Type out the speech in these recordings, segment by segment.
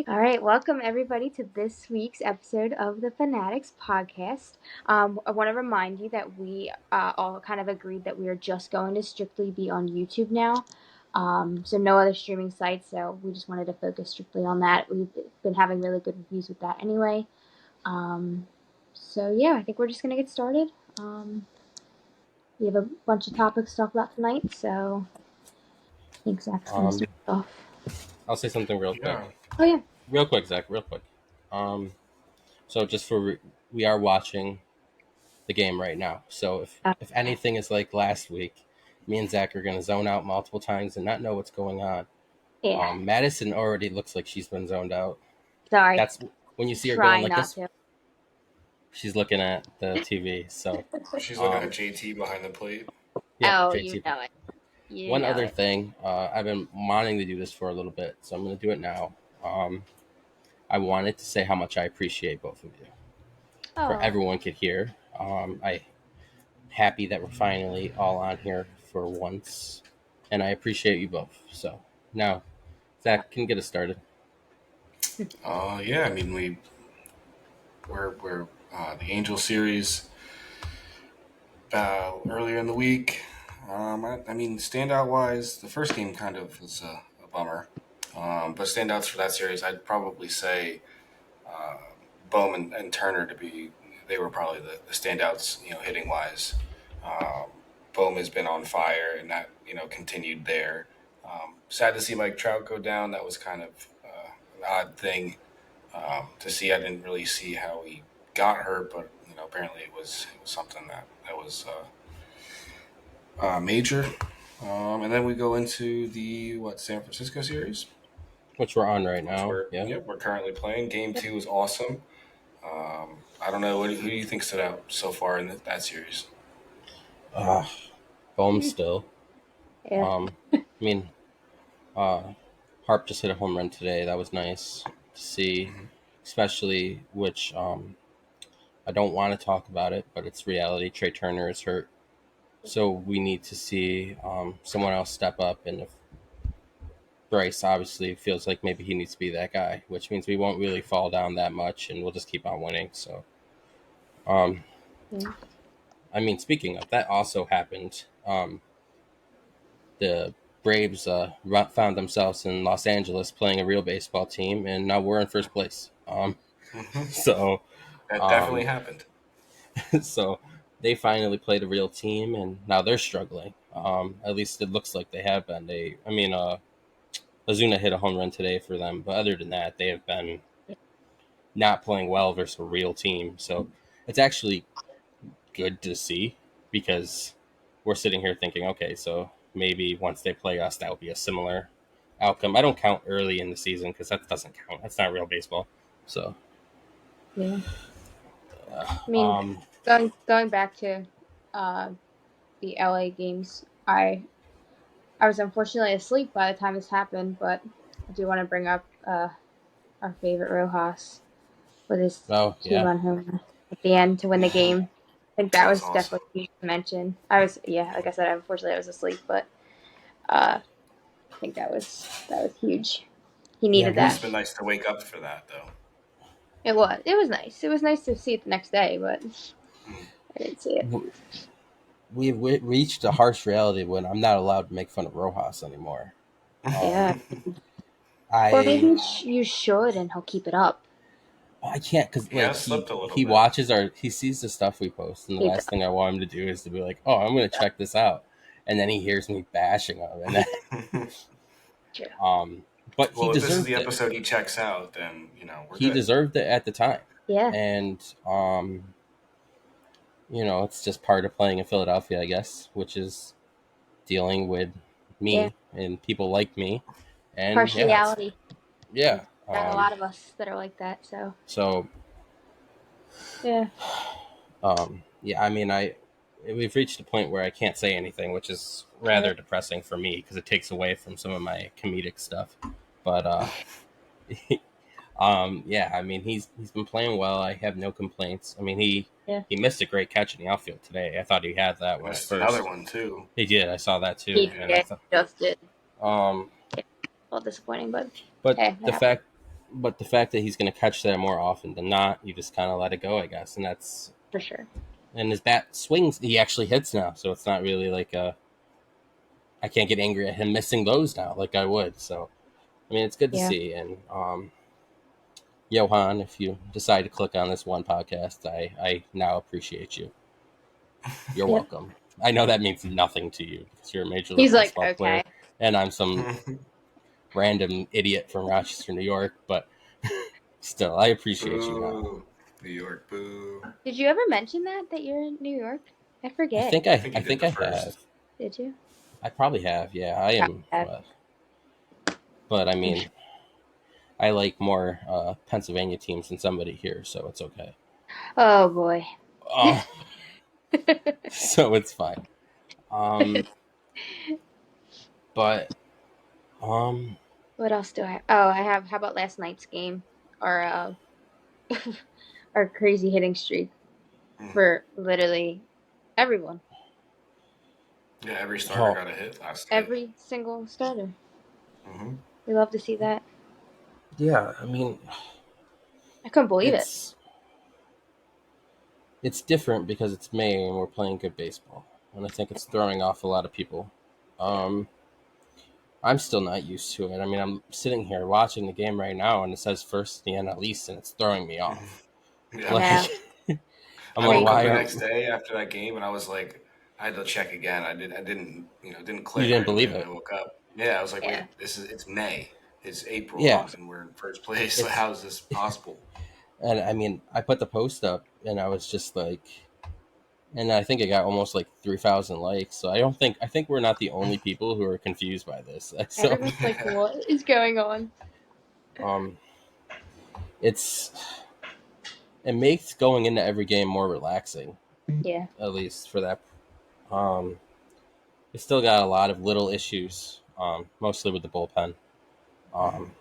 All right, welcome everybody to this week's episode of the Phanatics podcast. I want to remind you that we all kind of agreed that we are just going to strictly be on YouTube now. So no other streaming sites, so we just wanted to focus strictly on that. We've been having really good reviews with that anyway. So yeah, I think we're just going to get started. We have a bunch of topics to talk about tonight, so I think Zach's going to start off. I'll say something real quick. Oh yeah. Real quick, Zach, real quick. So just we are watching the game right now. So if anything is like last week, me and Zach are going to zone out multiple times and not know what's going on. Yeah. Madison already looks like she's been zoned out. Sorry. That's when you see her Try going like not this. to. She's looking at the TV. So she's looking at JT behind the plate. Yeah, oh, JT. you know it. One other thing, I've been wanting to do this for a little bit, so I'm going to do it now. I wanted to say how much I appreciate both of you. For everyone could hear. I'm happy that we're finally all on here for once, and I appreciate you both. So now, Zach can get us started. Yeah, I mean we're the Angel series earlier in the week. I mean, standout wise, the first game kind of was a bummer. But standouts for that series, I'd probably say Bohm and Turner they were probably the standouts, hitting wise. Bohm has been on fire, and that continued there. Sad to see Mike Trout go down. That was kind of an odd thing to see. I didn't really see how he got hurt, but apparently it was something that was major. And then we go into the San Francisco series, which we're on right now. We're currently playing. Game 2 is awesome. I don't know. Who do you think stood out so far in that series? Bohm still. Yeah. I mean, Harp just hit a home run today. That was nice to see, especially which I don't want to talk about it, but it's reality. Trea Turner is hurt, so we need to see someone else step up. And if Bryce obviously feels like maybe he needs to be that guy, which means we won't really fall down that much, and we'll just keep on winning. So, I mean, speaking of that, also happened. The Braves found themselves in Los Angeles playing a real baseball team, and now we're in first place. So that definitely happened. So they finally played a real team, and now they're struggling. At least it looks like they have been. Ozuna hit a home run today for them, but other than that, they have been not playing well versus a real team. So it's actually good to see, because we're sitting here thinking, okay, so maybe once they play us, that will be a similar outcome. I don't count early in the season because that doesn't count. That's not real baseball. So yeah. I mean, going back to the LA games, I was unfortunately asleep by the time this happened, but I do want to bring up our favorite Rojas with his two-run home at the end to win the game. I think that was awesome. Definitely huge to mention. Like I said, unfortunately I was asleep, but I think that was huge. He needed that. It's been nice to wake up for that, though. It was nice. It was nice to see it the next day, but I didn't see it. We've reached a harsh reality when I'm not allowed to make fun of Rojas anymore. Yeah. Well, maybe you should, and he'll keep it up. I can't, because he watches he sees the stuff we post, and the last thing I want him to do is to be like, "Oh, I'm going to check this out," and then he hears me bashing him, and then, but he deserved it. If this is the episode he checks out, then he deserved it at the time. Yeah, and it's just part of playing in Philadelphia, I guess, which is dealing with me and people like me, and partiality. Yeah. Got a lot of us that are like that. So. Yeah. I mean, we've reached a point where I can't say anything, which is rather depressing for me because it takes away from some of my comedic stuff. But I mean, he's been playing well. I have no complaints. I mean, he missed a great catch in the outfield today. I thought he had that one first. Another one too. He did. I saw that too. He just did. Well, disappointing, but the fact but the fact that he's going to catch that more often than not, you just kind of let it go, I guess. And that's for sure. and his bat swings, he actually hits now, so it's not really like I can't get angry at him missing those now like I would. So I mean, it's good to Yeah. see. And Johan, if you decide to click on this one podcast, I now appreciate you. You're Yep. welcome. I know that means nothing to you because you're a Major League He's like, Baseball okay. player, and I'm some random idiot from Rochester, New York. But still, I appreciate you now. Boo. New York, boo. Did you ever mention that you're in New York? I I forget. think I I think I you did think the I have. first. Did you? I probably have. Yeah, I Probably am. have. But I I'm sure. mean, I like more Pennsylvania teams than somebody here, so it's okay. Oh boy. Uh, so it's fine. Um, but um, What else do I have? Oh, I have. How about last night's game? Our our crazy hitting streak Mhm. for literally everyone. Yeah, every starter oh got a hit last night. Every single starter. Hmm. We love to see that. yeah, I mean, I couldn't believe it. it's it's different because it's May and we're playing good baseball, and I think it's throwing off a lot of people. Yeah. Um, I'm still not used to it. I mean, I'm sitting here watching the game right now, and it says first in the NL East, and it's throwing me off. Yeah. I know. Like, I'm I like, woke up Crazy. why the aren't next day after that game and I was like, I had to check again. I didn't, didn't you click didn't right away believe when I it? woke up. Yeah, I was like, Yeah. wait, it's May. It's April Yeah, and we're in first place. So it's how is this possible? and I mean, I put the post up, and I was just like, and I think it got almost like 3,000 likes. So I think we're not the only people who are confused by this. So Everyone's like, what is going on? um, it's it makes going into every game more relaxing, Yeah. at least for that. Um, we still got a lot of little issues, mostly with the bullpen. Mhm. Um,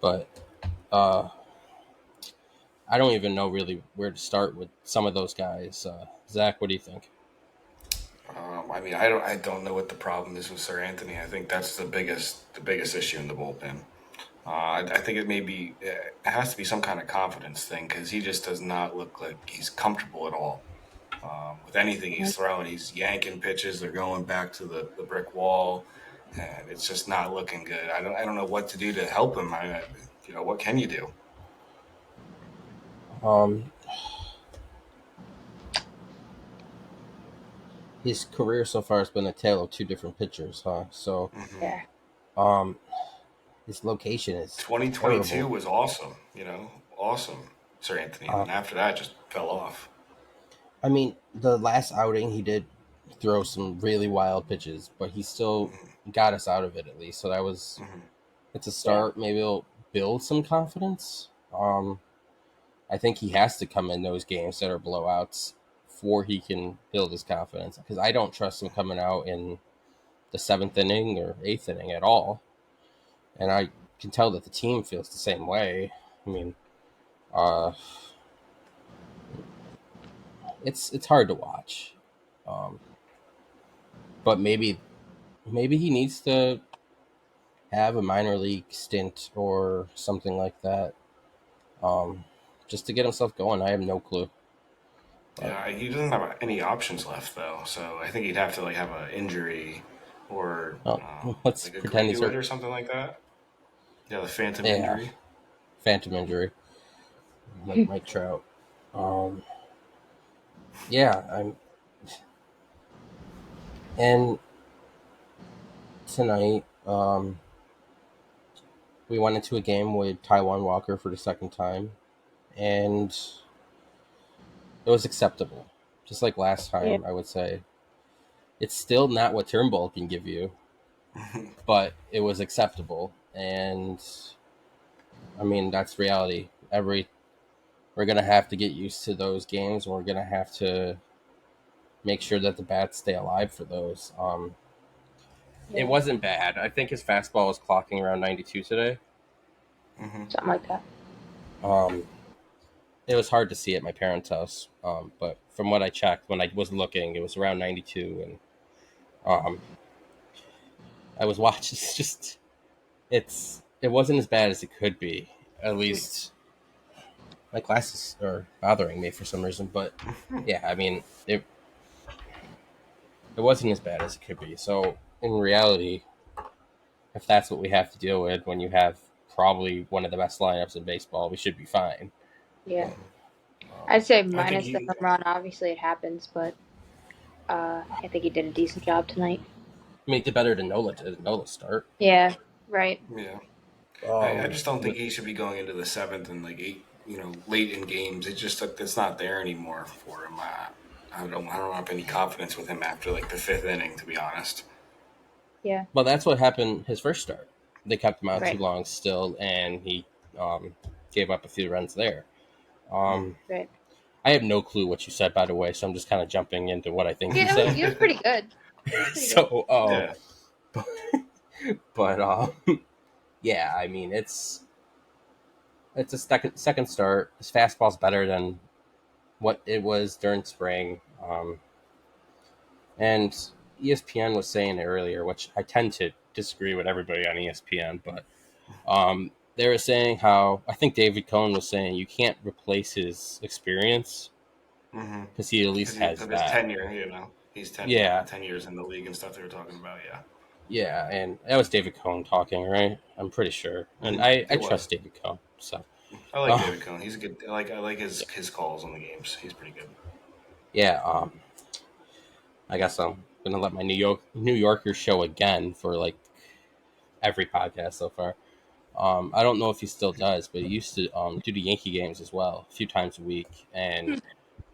but uh, I don't even know really where to start with some of those guys. Zach, what do you think? I don't know what the problem is with Sir Anthony. I think that's the biggest issue in the bullpen. I think it has to be some kind of confidence thing because he just does not look like he's comfortable at all. With anything Yeah. he's throwing, he's yanking pitches. They're going back to the brick wall, and it's just not looking good. I don't know what to do to help him. What can you do? Um, his career so far has been a tale of two different pitchers, huh? So Hmm. Yeah. um, his location is 2022 terrible. was awesome. Awesome, Sir Anthony, and Uh, then after that, just fell off. I mean, the last outing he did throw some really wild pitches, but he still Hmm. got us out of it at least. So that was Hmm. it's a Yeah. start. Maybe it'll build some confidence. I think he has to come in those games that are blowouts before he can build his confidence. Because I don't trust him coming out in the seventh inning or eighth inning at all, and I can tell that the team feels the same way. I mean, uh, it's hard to watch, um, but maybe he needs to have a minor league stint or something like that, um, just to get himself going. I have no clue, but Yeah, he doesn't have any options left though, so I think he'd have to like have an injury or oh, let's like pretend agree he's to it hurt. or something like that. Yeah, the phantom Yeah, injury. phantom injury like Mike Trout. Um, yeah, I'm and tonight we went into a game with Taiwan Walker for the second time, and it was acceptable. Just like last Yeah. time, I would say it's still not what Turnbull can give you, but it was acceptable. And I mean, that's reality. We're gonna have to get used to those games, and we're gonna have to make sure that the bats stay alive for those. It Yeah. wasn't bad. I think his fastball was clocking around 92 today. Hmm. Something like that. Um, it was hard to see at my parents' house, but from what I checked when I was looking, it was around 92, and um, I was watching. It's just it's it wasn't as bad as it could be. At least my glasses are bothering me for some reason. But yeah, I mean, it wasn't as bad as it could be. So in reality, if that's what we have to deal with when you have probably one of the best lineups in baseball, we should be fine. Yeah. But I'd say I think minus the he. home run. Obviously, it happens, but I think he did a decent job tonight. I mean, it did better than Nola did. Nola start. Yeah. Right. Yeah. I just don't think But he should be going into the seventh and like eight, late in games. It just like it's not there anymore for him. I don't have any confidence with him after like the fifth inning, to be honest. Yeah. well, that's what happened his first start. They kept him out too Right. long still, and he um, gave up a few runs there. Mm. Um, Right. I have no clue what you said, by the way, so I'm just kind of jumping into what I think you Yeah. said. It was pretty good. It was pretty good. So, Yeah. but yeah, I mean, it's a second start. His fastball's better than what it was during spring. And ESPN was saying it earlier, which I tend to disagree with everybody on ESPN, but they were saying how I think David Cohn was saying you can't replace his experience Mm-hmm. because he at Because least has of his that. tenure, he's Yeah, 10 years in the league and stuff they were talking about. Yeah. yeah, and that was David Cohn talking, right? I'm pretty sure, and Mm-hmm. I It was. trust David Cohn. So, I like uh, David Cohn. He's a good. I like his calls on the games. He's pretty good. yeah, I guess I'm gonna let my New Yorker show again for like every podcast so far. I don't know if he still does, but he used to do the Yankee games as well, a few times a week, and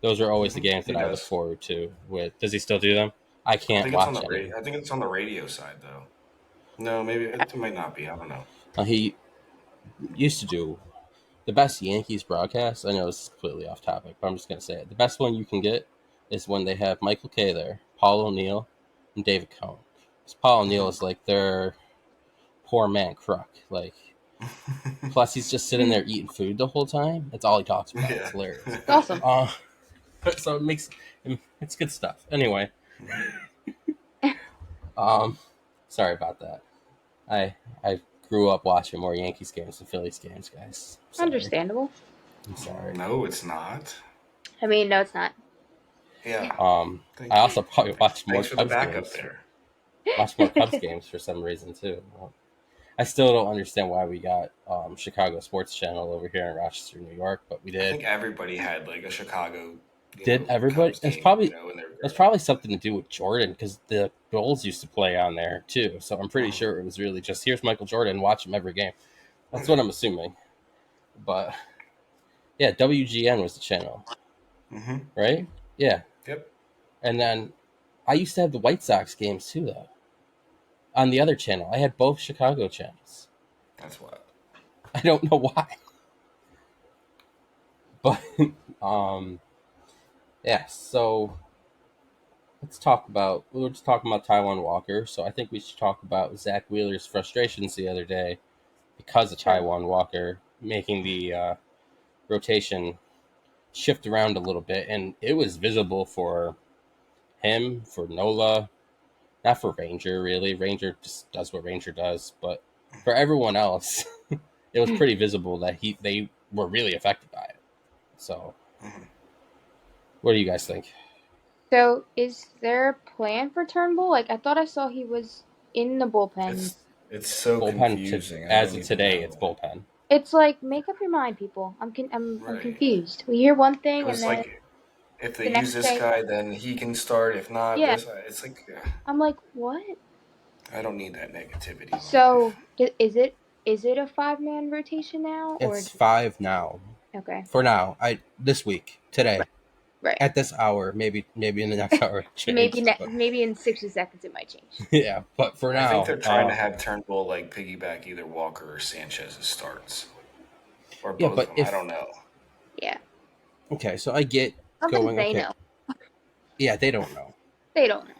those are always the games He that I look does. forward to. With does he still do them? I I can't think it's on watch the any. radio. I think it's on the radio side though. No, maybe it might not be. I don't know. He used to do the best Yankees broadcast. I know this is completely off topic, but I'm just gonna say it. The best one you can get is when they have Michael Kay there, Paul O'Neill, and David Cohn. 'Cause Paul O'Neill is like their poor man crook. Like, plus he's just sitting there eating food the whole time. That's all he talks about. It's Yeah. hilarious. It's awesome. So it's good stuff. Anyway, um, sorry about that. I grew up watching more Yankees games than Phillies games, guys. Sorry. Understandable. I'm sorry. No, it's not. I mean, no, it's not. Yeah. I Thank you. also probably watched more Thanks for the Cubs backup games. there. Watched more Cubs games for some reason too. I still don't understand why we got Chicago Sports Channel over here in Rochester, New York, but we I did. think everybody had like a Chicago, Did everybody? Cubs game, when they were It's growing up. probably something to do with Jordan because the Bulls used to play on there too. So I'm pretty Mhm. sure it was really just here's Michael Jordan, watch him every game. That's what I'm assuming. But yeah, WGN was the channel, Mm-hmm. right? Yeah, Yep. and then I used to have the White Sox games too, though. On the other channel, I had both Chicago channels. That's what. I don't know why, but um, yeah. So let's talk about. We were just talking about Taiwan Walker, so I think we should talk about Zach Wheeler's frustrations the other day because of Sure. Taiwan Walker making the rotation shift around a little bit, and it was visible for him, for Nola, not for Ranger really. Ranger just does what Ranger does, but for everyone else, it was pretty visible that they were really affected by it. So, Mhm. what do you guys think? So, is there a plan for Turnbull? Like, I thought I saw he was in the bullpen. It's so Bullpen confusing. I as don't of even today, it's know. bullpen. It's like, make up your mind, people. I'm Right. confused. We hear one It thing and was then like if they the use next this day, guy, then he can start. If not, yeah. this. It's like I'm like, what? I don't need that negativity in my life. So, is it a 5-man rotation now or It's five now. okay? For now, I this week Right. today Right. at this hour, maybe in the next hour it Maybe changes, but maybe in 60 seconds it might change. yeah. But for I think now, they're trying to have Turnbull like piggyback either Walker or Sanchez's starts, or yeah. both of But them. I if don't know. Yeah. okay, so I get I don't think going. they Okay, know. yeah, they don't know. They don't know.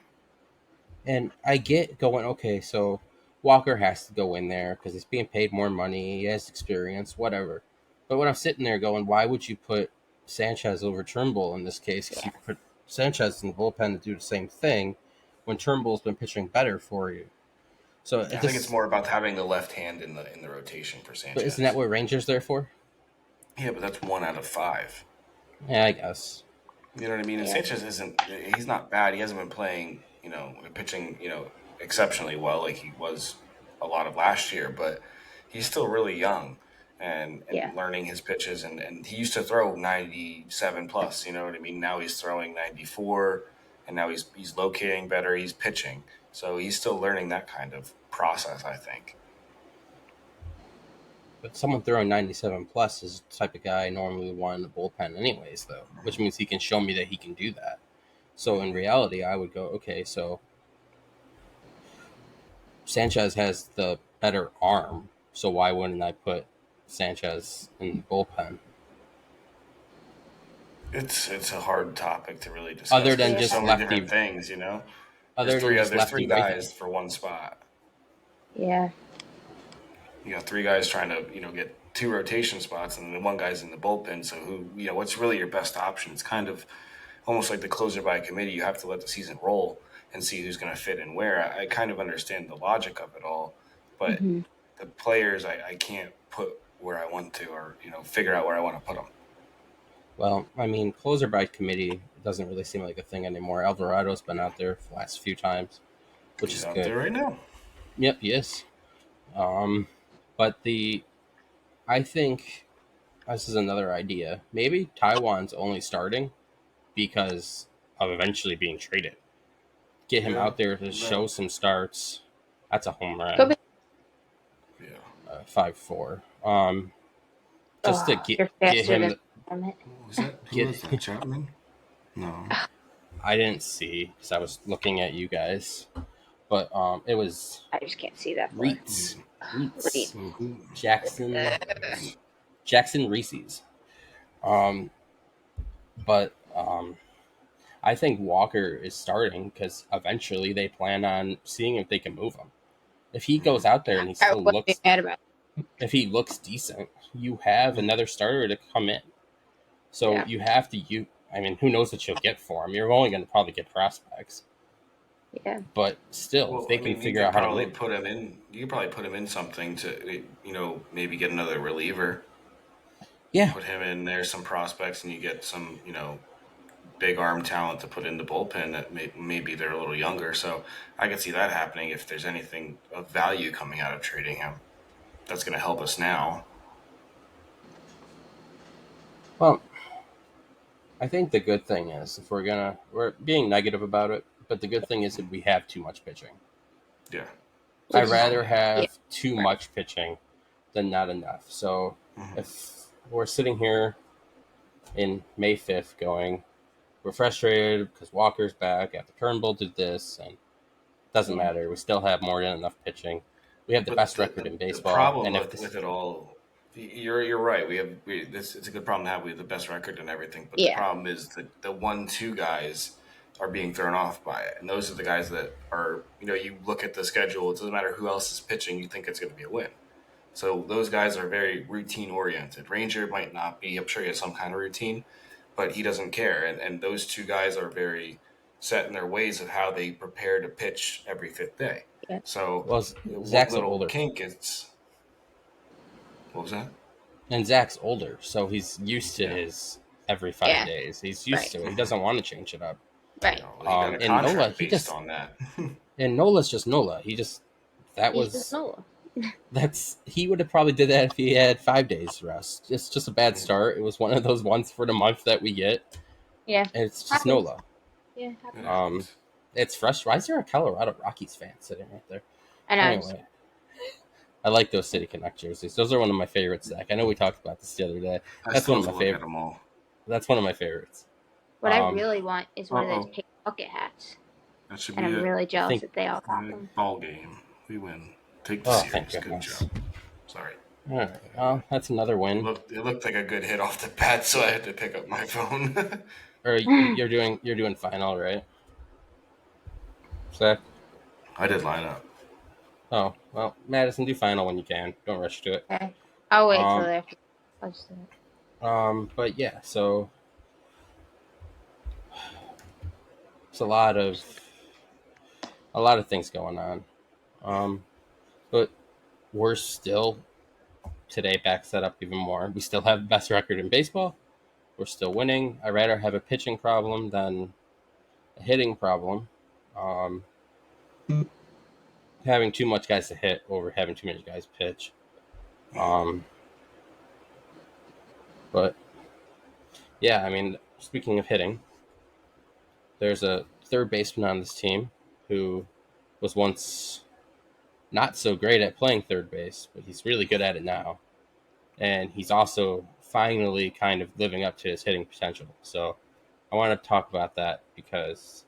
And I get going, okay, so Walker has to go in there because he's being paid more money, he has experience, whatever. But when I'm sitting there going, why would you put Sanchez over Turnbull in this case? Because Yeah. you could put Sanchez in the bullpen to do the same thing when Turnbull's been pitching better for you. So I think it's this, more about having the left hand in the rotation for but isn't that Sanchez. what Rangers there for? Yeah, but that's 1 out of 5. Yeah, I guess. You know what I mean? And Yeah. Sanchez isn't. He's not bad. He hasn't been playing. Pitching. Exceptionally well like he was a lot of last year. But he's still really young Yeah. and learning his pitches. And he used to throw 97 plus. You know what I mean? Now he's throwing 94, and now he's locating better. He's pitching, so he's still learning that kind of process. I think. But someone throwing 97 plus is the type of guy I normally want in the bullpen, anyways, though, which means he can show me that he can do that. So in reality, I would go, okay, so Sanchez has the better arm, so why wouldn't I put Sanchez in the bullpen? It's a hard topic to really discuss Other because than Yeah. there's so just many different lefty, things. other than just There's lefty three righty. guys for one spot. Yeah. You got three guys trying to get two rotation spots, and then one guy's in the bullpen. So what's really your best option? It's kind of almost like the closer by committee. You have to let the season roll and see who's going to fit in where. I kind of understand the logic of it all, but Hmm. the players I can't put where I want to, or figure out where I want to put them. Well, I mean, closer by committee doesn't really seem like a thing anymore. Alvarado's been out there the last few times, which He's is out good. there right now. Yep, he is. Um, but I think this is another idea. Maybe Taiwan's only starting because of eventually being traded. Get him Yeah, out there to no show doubt. some starts. That's a home Could run. be. 5-4. Just to Oh, you're get faster him than damn it. Was that who get. was that? Chapman? No. I didn't see because I was looking at you guys, but it was I just can't see that far. Reitz, Reed. Reitz, So who? Jackson, Jackson Reese's. Um, but I think Walker is starting because eventually they plan on seeing if they can move him. If he goes out there and he I still wouldn't be looks, mad about if he looks decent, you have another starter to come in. it. So Yeah. you have to you. I mean, who knows what you'll get for him? You're only going to probably get prospects, Yeah. but still, if Well, they I can mean, you figure could out how to probably move, put him in. You could probably put him in something to, maybe get another reliever. yeah. Put him in there, some prospects, and you get some, big arm talent to put in the bullpen that maybe they're a little younger. So I could see that happening if there's anything of value coming out of trading him. That's going to help us now. Well, I think the good thing is if we're being negative about it, but the good thing is that we have too much pitching. Yeah, it's a I'd good Which, rather problem to have. yeah, have too right. much pitching than not enough. So Hmm. if we're sitting here in May 5th going, we're frustrated because Walker's back after Turnbull did this, and it doesn't Yeah. matter. We still have more than enough pitching. We have the But best the, record the, in the baseball, problem and if with this, it all, you're right. We this it's a good problem to have. We have the best record and everything, but the Yeah. problem is that the 1-2 guys are being thrown off by it, and those are the guys that are. You look at the schedule. It doesn't matter who else is pitching. You think it's going to be a win. So those guys are very routine oriented. Ranger might not be. I'm sure he has some kind of routine, but he doesn't care. And those two guys are very set in their ways of how they prepare to pitch every fifth day. Yeah. So well, one Zach's little older, kink is what was that? and Zach's older, so he's used to Yeah. his every five Yeah. days. He's used Right. to it. He Hmm. doesn't want to change it up. Right. He got a And Nola, contract based on that. Nola's just Nola. He just that He's just was Nola. that's he would have probably did that if he had 5 days rest. It's just a bad start. It was one of those once for the month that we get, Yeah. and it's just Happens. Nola. Yeah. It Happens. Um, happens. it's frustrating. Why is there a Colorado Rockies fan sitting right there? I know. Anyway, I like those City Connect jerseys. Those are one of my favorites, Zach. I know we talked about this the other day. I That's still one have of to my look at favorite. them all. That's one of my favorites. What I Um, really want is Uh one of those oh, pink bucket hats, that should and be I'm it. really I jealous think. that they all got them. Ball game. We win. Take the Oh, thank series. Good goodness. job. Sorry. All right. Well, that's another win. It looked like a good hit off the bat, so I had to pick up my phone. Or you're doing final, right, Zach? I did line up. Oh well, Madison, do final when you can. Don't rush to it. Okay. I'll wait till Um, after. I'll just do it. but yeah, so it's a lot of things going on. But we're still today backs that up even more. We still have the best record in baseball. We're still winning. I'd rather have a pitching problem than a hitting problem. Um, having too much guys to hit over having too many guys pitch. Um, but yeah, I mean, speaking of hitting, there's a third baseman on this team who was once not so great at playing third base, but he's really good at it now. And he's also finally kind of living up to his hitting potential. So I want to talk about that because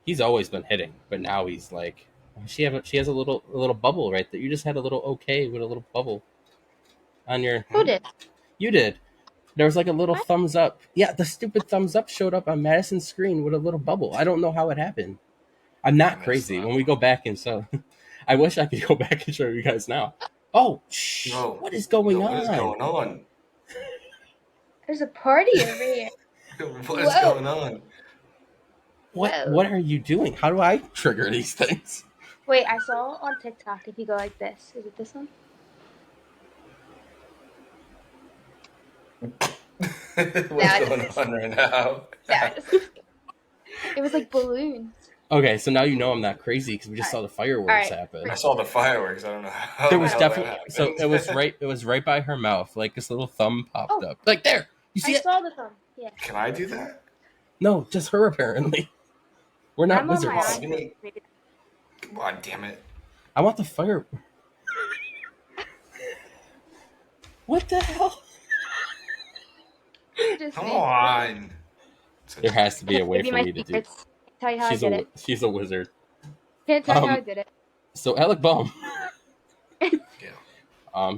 he's always been hitting, but now he's like she has a little bubble right there. You just had a little okay with a little bubble on your Who did? you did. There was like a little What? thumbs up. Yeah, the stupid thumbs up showed up on Madison's screen with a little bubble. I don't know how it happened. I'm I not missed crazy. that When we one. go back and so I wish I could go back and show you guys now. Oh, shh. No, What is yo, going what is on? going on? There's a party over here. What is Whoa, going on? whoa. What are you doing? How do I trigger these things? Wait, I saw on TikTok if you go like this. Is it this one? What's Nah, just going this. on right now? Nah, just it was like balloons. Okay, so now you know I'm not crazy because we just saw the All fireworks right. happen. I saw the fireworks. I don't know how There the was All hell that definitely so happened. it was right by her mouth, like this little thumb popped Oh, up. Like there. You I see it? saw the thumb. Yeah, Can I do that? No, just her apparently. We're not I'm on Come my on, wizards. give iPhone. me. Maybe Come on, damn it. I want the fire. What the hell? it's just Come me. on. There Such a has to be Can't a way give you for my me to do. secrets. Can't tell you how I did it. She's a wizard. Can't tell you how I Um, did it. so Alec Bohm, yeah.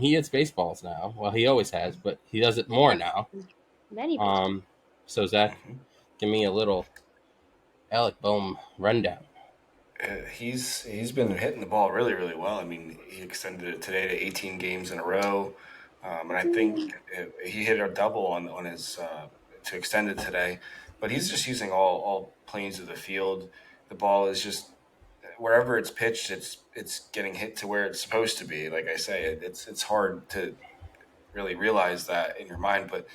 he hits baseballs now. Well, he always has, but he does it He more hits now. many bases. Um, so Zach, hmm give me a little Alec Bohm rundown. He's been hitting the ball really well. I mean, he extended it today to 18 games in a row, and I think he hit a double on his to extend it today. But he's just using all planes of the field. The ball is just wherever it's pitched, it's getting hit to where it's supposed to be. Like I say, it's hard to really realize that in your mind, but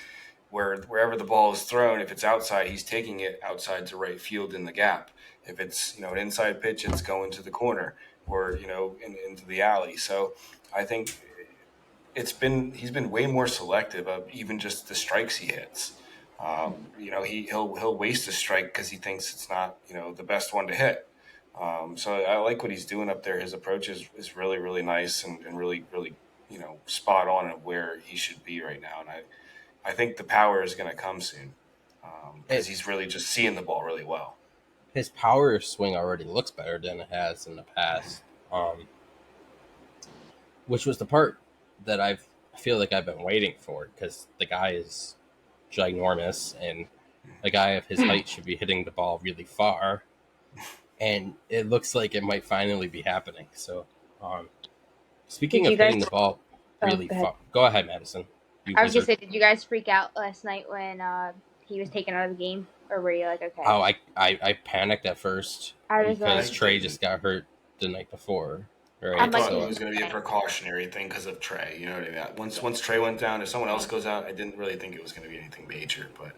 wherever the ball is thrown, if it's outside, he's taking it outside to right field in the gap. If it's an inside pitch, it's going to the corner or into the alley. So I think he's been way more selective of even just the strikes he hits. He'll waste a strike because he thinks it's not the best one to hit. So I like what he's doing up there. His approach is really nice and really spot on of where he should be right now. And I think the power is going to come soon because It, he's really just seeing the ball really well. his power swing already looks better than it has in the past. Which was the part that I feel like I've been waiting for because the guy is ginormous and a guy of his height should be hitting the ball really far, and it looks like it might finally be happening. So, speaking Did of you guys? hitting the ball Oh, really go ahead. far, go ahead, Madison. You I was gonna wizard. say, did you guys freak out last night when he was taken out of the game, or were you like, okay? Oh, I panicked at first I was because I like, Trey just didn't. got hurt the night before, I I'm right? like, thought it no So was going to be a way. precautionary thing because of Trey. You know what I mean? Once Trey went down, if someone else goes out, I didn't really think it was going to be anything major. But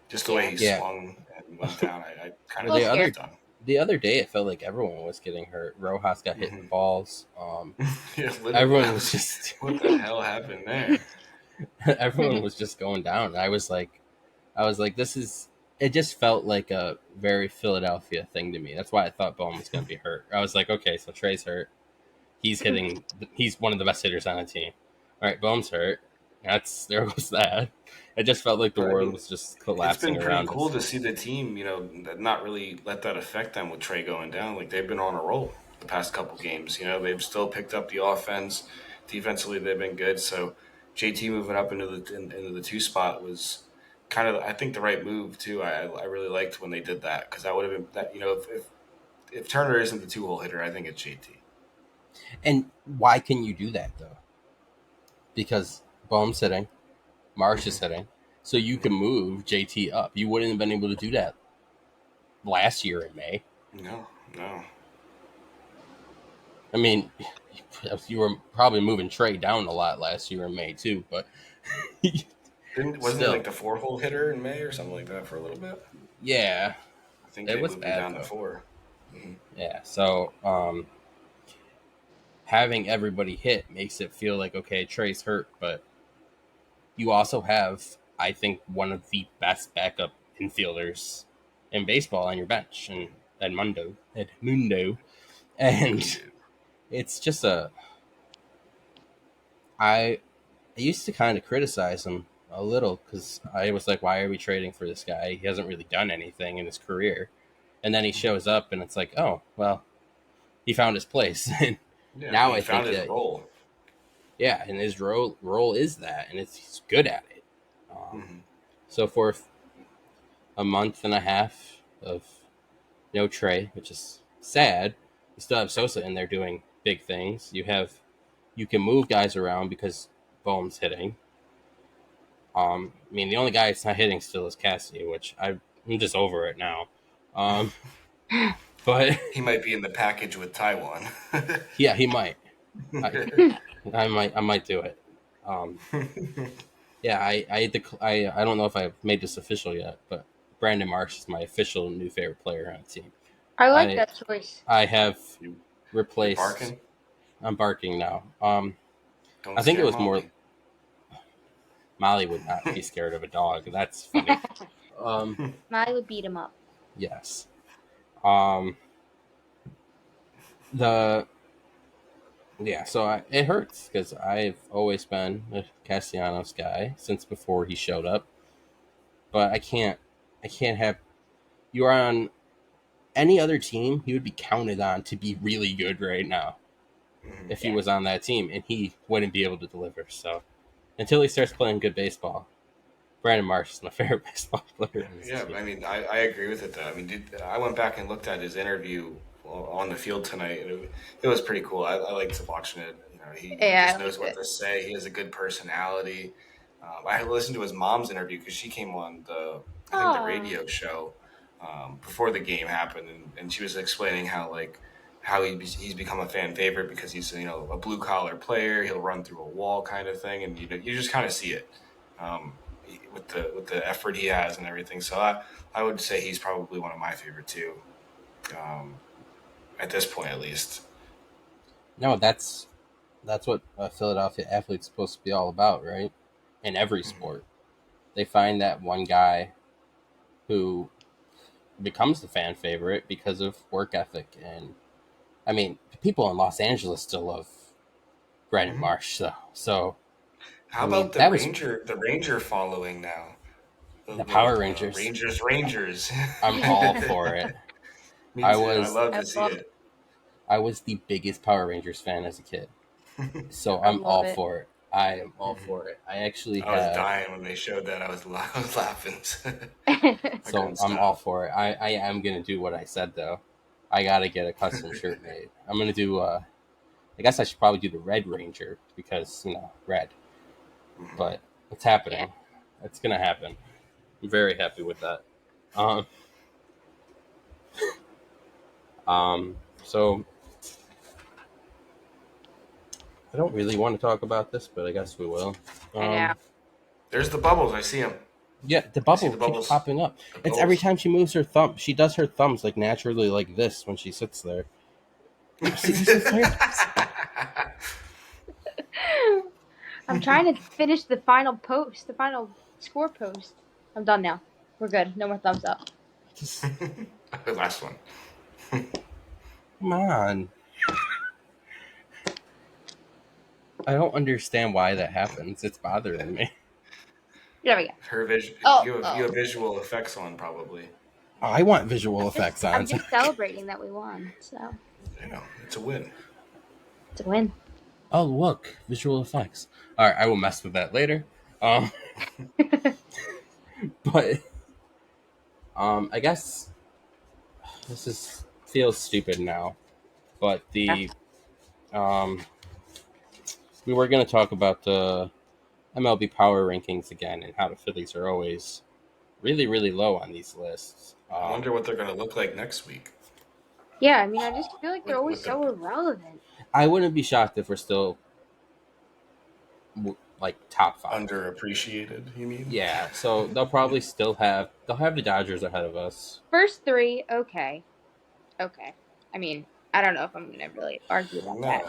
just the way Yeah, he yeah. swung and went down, I kind a of Well, little thought he was scared. done. the other day, it felt like everyone was getting hurt. Rojas got hit in the hmm balls. Yeah, literally. Everyone I was was like, just what the hell happened there? everyone was just going down. I was like, this is. It just felt like a very Philadelphia thing to me. That's why I thought Bohm was going to be hurt. I was like, okay, so Trey's hurt. He's hitting. He's one of the best hitters on the team. All right, Bohm's hurt. There goes that. It just felt like the But I world mean, was just it's collapsing been pretty around cool us. to see the team, not really let that affect them with Trey going down. Like they've been on a roll the past couple games. They've still picked up the offense. Defensively, they've been good. So JT moving up into the two spot was kind of, I think, the right move too. I really liked when they did that because that would have been that. If Turner isn't the 2 hole hitter, I think it's JT. And why can you do that though? Because Bohm's hitting, Marsh is hmm hitting, so you can move JT up. You wouldn't have been able to do that last year in May. No, no. I mean, you were probably moving Trey down a lot last year in May too, but Wasn't he like still, the 4 hole hitter in May or something like that for a little bit? yeah, I think it they was moved him bad down to though. 4. Hmm. Yeah, so having everybody hit makes it feel like okay, Trey's hurt, but you also have, I think, one of the best backup infielders in baseball on your bench, and Edmundo, and it's just I used to kind of criticize him a little because I was like, why are we trading for this guy? He hasn't really done anything in his career, and then he shows up, and it's like, oh well, he found his place, and Yeah, now he I found think his that role. yeah, and his role is that, and he's good at it. Um, Hmm. so for a month and a half of no Trey, which is sad. You still have Sosa in there doing big things. You can move guys around because Bohm's hitting. I mean, the only guy that's not hitting still is Cassidy, which I'm just over it now. Um, but He might be in the package with Taiwan. yeah, he might. I, I might do it. Um, yeah, I don't know if I've made this official yet, but Brandon Marsh is my official new favorite player on the team. I like I that choice. I have you, you're replaced. barking. I'm barking now. Don't I think it scare was more Molly. Molly would not be scared of a dog. That's funny. Um, I would beat him up. yes. Um, the yeah. So it hurts because I've always been a Castellanos guy since before he showed up, but I can't. I can't have you are on any other team. He would be counted on to be really good right now Hmm. if he Yeah. was on that team, and he wouldn't be able to deliver. So until he starts playing good baseball, Brandon Marsh is my favorite baseball player on this Yeah, team. I mean, I agree with it though. I mean, I went back and looked at his interview on the field tonight, and it was pretty cool. I liked watching it. You know, he Yeah, just I knows liked what it. to say. He has a good personality. I listened to his mom's interview because she came on I think the Oh. radio show before the game happened, and she was explaining how how he's become a fan favorite because he's a blue collar player. He'll run through a wall kind of thing, and you just kind of see it. Um, with the effort he has and everything. So I would say he's probably one of my favorite too, um, at this point at least. No, that's what a Philadelphia athlete's supposed to be all about, right? In every Mhm. sport, they find that one guy who becomes the fan favorite because of work ethic, and I mean, people in Los Angeles still love Brandon Mhm. Marsh, so How I mean, about that was the Ranger following now? the Power Rangers. Rangers. I'm all for it. Me I too. I was love I to see love it. I was the biggest Power Rangers fan as a kid, so I I'm love all it. for it. I am all Mhm. for it. I actually I was have dying when they showed that. I was laughing. I So couldn't I'm all stop. for it. I am gonna do what I said though. I gotta get a custom shirt made. I'm gonna do. I guess I should probably do the Red Ranger because red. Mhm. But it's Yeah. happening. It's gonna happen. I'm very happy with that. Um. So I don't really want to talk about this, but I guess we will. I know. Um. There's the bubbles. I see them. Yeah, the I see bubble the keeps bubbles. popping up. The It's every bubbles. time she moves her thumb. She does her thumbs like naturally, like this when she sits there. See, you see fire? I'm trying to finish the final post, the final score post. I'm done now. We're good. No more thumbs up. Just The last one. come on. I don't understand why that happens. It's bothering me. There we go. Her Oh, you oh. have visual effects on probably. I want visual effects on. I'm just celebrating that we won. So It's a win. it's a win. Oh, look, visual effects. All right, I will mess with that later. Um, but I guess this is feels stupid now. But Yeah. the we were going to talk about the MLB power rankings again and how the Phillies are always really, really low on these lists. I wonder what they're going to look like next week Yeah, I mean, I just feel like they're always with the so irrelevant. I wouldn't be shocked if we're still like top five. Underappreciated, you mean? Yeah, so they'll have the Dodgers ahead of us. First three, okay, okay. I mean, I don't know if I'm gonna really argue about that,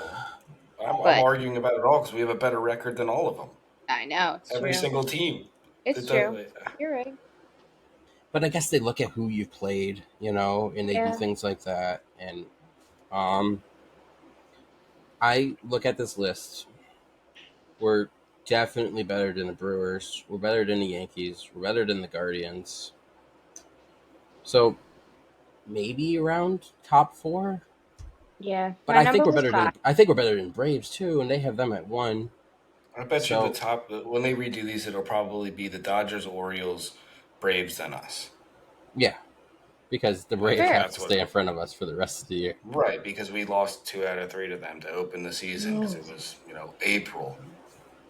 No, I'm but arguing about it all because we have a better record than all of them. I know it's Every true. single team. It's It true. does, You're right. But I guess they look at who you've played, and they do Yeah, things like that. And um, I look at this list. We're definitely better than the Brewers. We're better than the Yankees. We're better than the Guardians. So maybe around top four. yeah. But My number was five. I think we're better than Braves too, and they have them at one. I bet you the So top when they redo these, it'll probably be the Dodgers, Orioles, Braves, then us. yeah, because the I Braves think Fair. have that's to what stay in front of us for the rest of the year. right because we lost 2 out of 3 to them to open the season because No. it was April.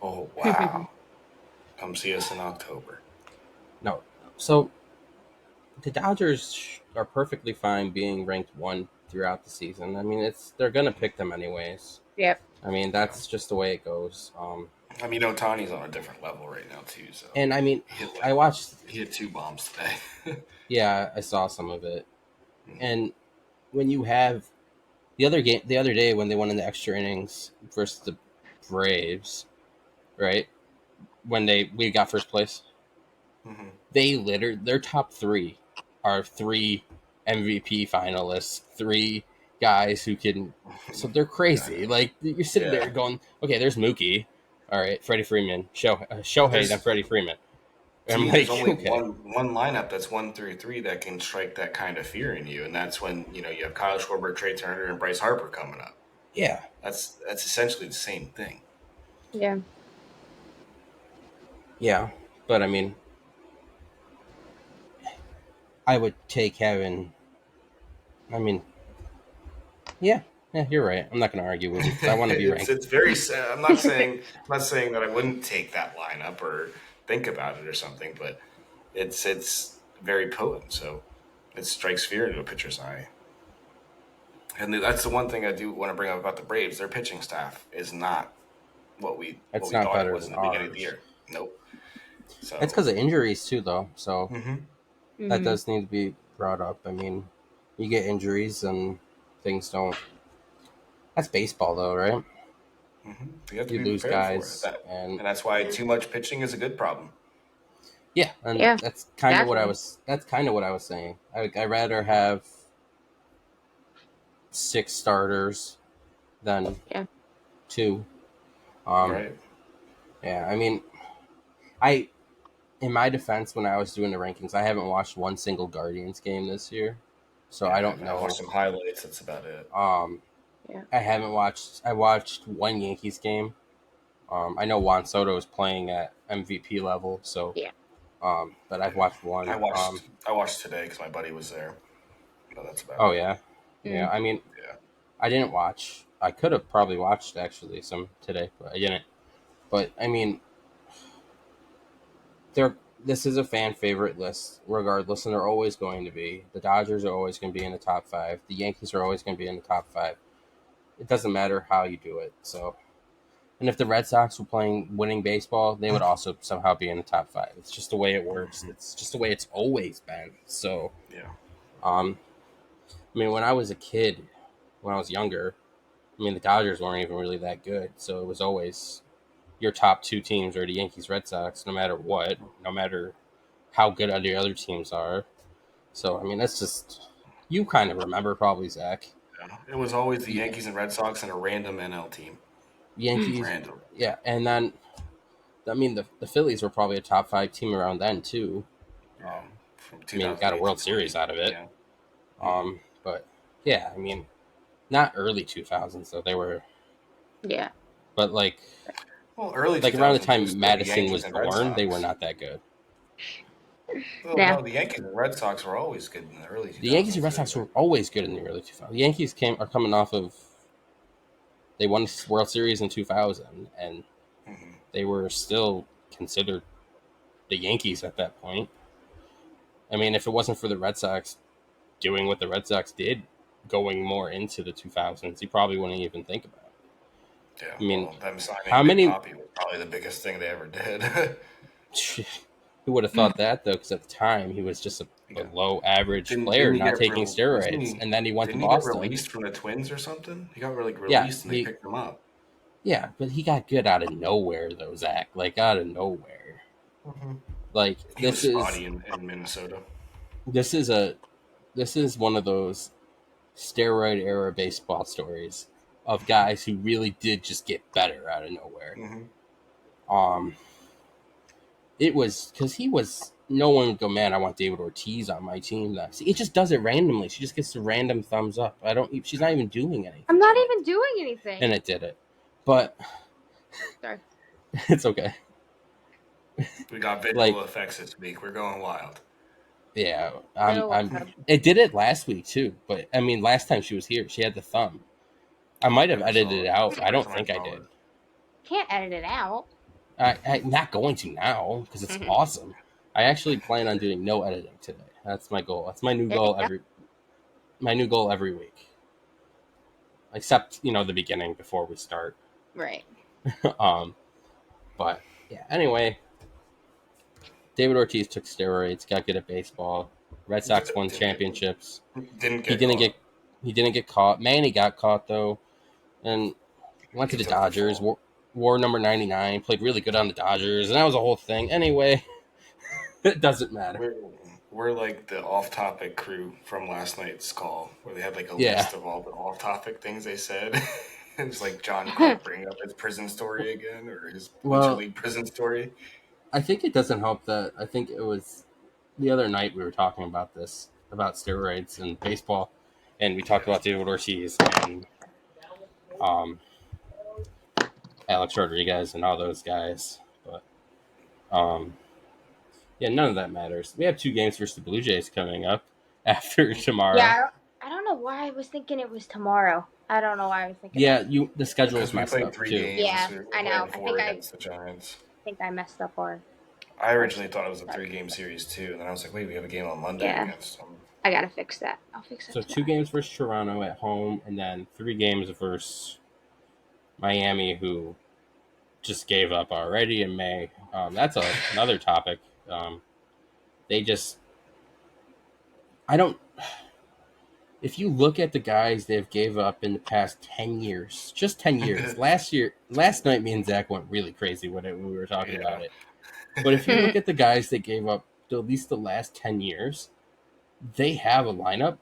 Oh wow! Come see us in October. No, so the Dodgers are perfectly fine being ranked one throughout the season. I mean, they're gonna pick them anyways. Yep. I mean, Yeah, that's just the way it goes. I mean Otani's on a different level right now too. So And I mean, he hit I like watched. he hit 2 bombs today. Yeah, I saw some of it. Mhm. And when you have the other day when they went into extra innings versus the Braves, right? When we got first place, Mhm. they littered their top three are three MVP finalists, three guys who can. So they're Yeah, I crazy. know. Like you're sitting Yeah, there going, okay, there's Mookie, all right, Freddie Freeman, Shohei, then there's Freddie Freeman. to And I'm me, there's like, only okay, one lineup that's 1 through 3 that can strike that kind of fear in you, and that's when you have Kyle Schwarber, Trea Turner, and Bryce Harper coming up. yeah, That's essentially the same thing. Yeah. yeah. But I mean, I would take having. I mean, yeah, yeah, you're right. I'm not going to argue with you because I want to be it's ranked. it's very. I'm not saying that I wouldn't take that lineup or think about it or something, but it's very potent. So it strikes fear into a pitcher's eye. And that's the one thing I do want to bring up about the Braves. Their pitching staff is not what It's we not thought it better was than in the beginning of the ours. year. Nope. It's So because of injuries too, though. So hmm that Mhm. does need to be brought up. I mean, you get injuries and things don't. That's baseball, though, right? you have to You be lose prepared for it. guys, and And that's why too much pitching is a good problem. yeah, and Yeah. Definitely. That's kind of what I was saying. I rather have six starters than Yeah. two. Um, Right. yeah, I mean, I in my defense, when I was doing the rankings, I haven't watched one single Guardians game this year, so I Yeah, don't I've watched know. some highlights. That's about it. Um, Yeah. I haven't watched. I watched one Yankees game. I know Juan Soto is playing at MVP level, so Yeah. but I've Yeah, watched one. I watched today because my buddy was there. But that's about Oh it. yeah, yeah. Mm. I mean, Yeah. I didn't watch. I could have probably watched actually some today, but I didn't. But I mean, they're this is a fan favorite list, regardless, and they're always going to be. The Dodgers are always going to be in the top five. The Yankees are always going to be in the top five. It doesn't matter how you do it. So, and if the Red Sox were playing winning baseball, they would also somehow be in the top five. It's just the way it works. It's just the way it's always been. So, Yeah. um, I mean, when I was a kid, when I was younger, I mean, the Dodgers weren't even really that good. So it was always your top two teams are the Yankees, Red Sox, no matter what, no matter how good the other teams are. So I mean, that's just you kind of remember probably Zach. Yeah. It was always the The Yankees and Red Sox and a random NL team. Yankees, Random. yeah, and then I mean the Phillies were probably a top five team around then too. Yeah. Um, From I mean, got a 2008 to World Series 20. out of it. Yeah. hmm But yeah, I mean, not early 2000s, so they were, Yeah. but Well, early like around the 2000s, it was time still the Madison Yankees was and Red born, they were Sox. not that good. Oh Yeah. no, the Yankees and Red Sox were always good in the early The Yankees and 2000s Red too. Sox were always good in the early 2000s. The Yankees are coming off of they won the World Series in 2000, and hmm they were still considered the Yankees at that point. I mean, if it wasn't for the Red Sox doing what the Red Sox did, going more into the 2000s, you probably wouldn't even think about it. Yeah, I mean, well, them how signing Big many? Poppy was probably the biggest thing they ever did. Who would have thought that though? Because at the time he was just a Yeah. below average Didn't player, he not get taking steroids, and then he went to didn't he get Boston. released from the Twins or something? He got Yeah, released and they he picked him up. yeah, but he got good out of nowhere though, Zach. Like out of nowhere. Hmm. Like He was spotty in Minnesota. this is a this is one of those steroid era baseball stories of guys who really did just get better out of nowhere. Hmm. Um, it was because he was no one would go, man, I want David Ortiz on my team. See, it just does it randomly. She just gets a random thumbs up. I don't. She's not even doing I'm anything, not even doing anything. and it did it. But Sorry. it's okay. We got visual Like, effects this week. We're going wild. yeah, Little I'm. hub. It did it last week too, but I mean, last time she was here, she had the thumb. I might have Never edited saw it it. out. It's the I first don't time I think I saw did. it. Can't edit it out. I'm not going to now because it's awesome. I actually plan on doing no editing today. That's my goal. That's my new There you goal go. every week, except the beginning before we start. Right. um, but yeah. Anyway, David Ortiz took steroids, got good at baseball. Red Sox won championships. Didn't He get didn't caught. get he didn't get caught. Manny got caught though, and went to He the took the Dodgers. fall. Wore number 99. Played really good on the Dodgers, and that was a whole thing. Anyway, it doesn't matter. We're, we're like the off-topic crew from last night's call, where they had like a Yeah. list of all the off-topic things they said. It was like John Clark bringing up his prison story again, or his major Well, league prison story. I think it doesn't help that I think it was the other night we were talking about this about steroids and baseball, and we talked Yeah, about David Ortiz and um, Alex Rodriguez and all those guys, but um, yeah, none of that matters. We have 2 games versus the Blue Jays coming up after tomorrow. Yeah, I don't know why I was thinking it was tomorrow. I don't know why I was thinking Yeah, that. the schedule is because we messed played up three too. games. Yeah, We're I know. playing four against the Giants. Think I messed up I our originally thought it was a three-game series too, and then I was like, wait, we have a game on Monday yeah. against them. I gotta fix that. I'll fix that So 2 games versus Toronto at home, and then 3 games versus Miami, who just gave up already in May. That's another topic. They just, I don't. If you look at the guys they've gave up in the past 10 years, just 10 years. Last night, me and Zach went really crazy when we were talking about Yeah. it. But if you look at the guys they gave up at least the last 10 years, they have a lineup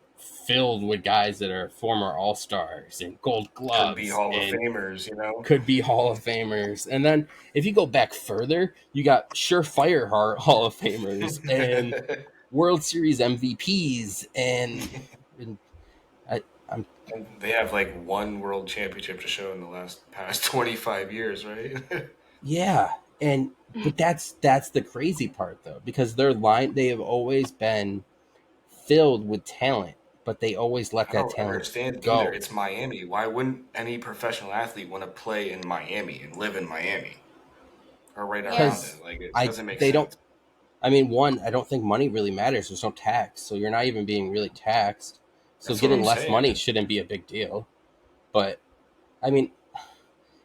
filled with guys that are former All Stars and Gold Could be Gloves Hall of and Famers, could be Hall of Famers. And then if you go back further, you got surefire Hall of Famers and World Series MVPs and I'm And they have like one world championship to show in the past 25 years, right? yeah, and but that's the crazy part though, because they have always been filled with talent, but they always let I that don't talent understand either. go. It's Miami. Why wouldn't any professional athlete want to play in Miami and live in Miami or right yeah. around Because it? Like, it I doesn't make they don't sense. I mean, one, I don't think money really matters. There's no tax, so you're not even being really taxed. So That's what getting I'm less money saying. shouldn't be a big deal. But I mean,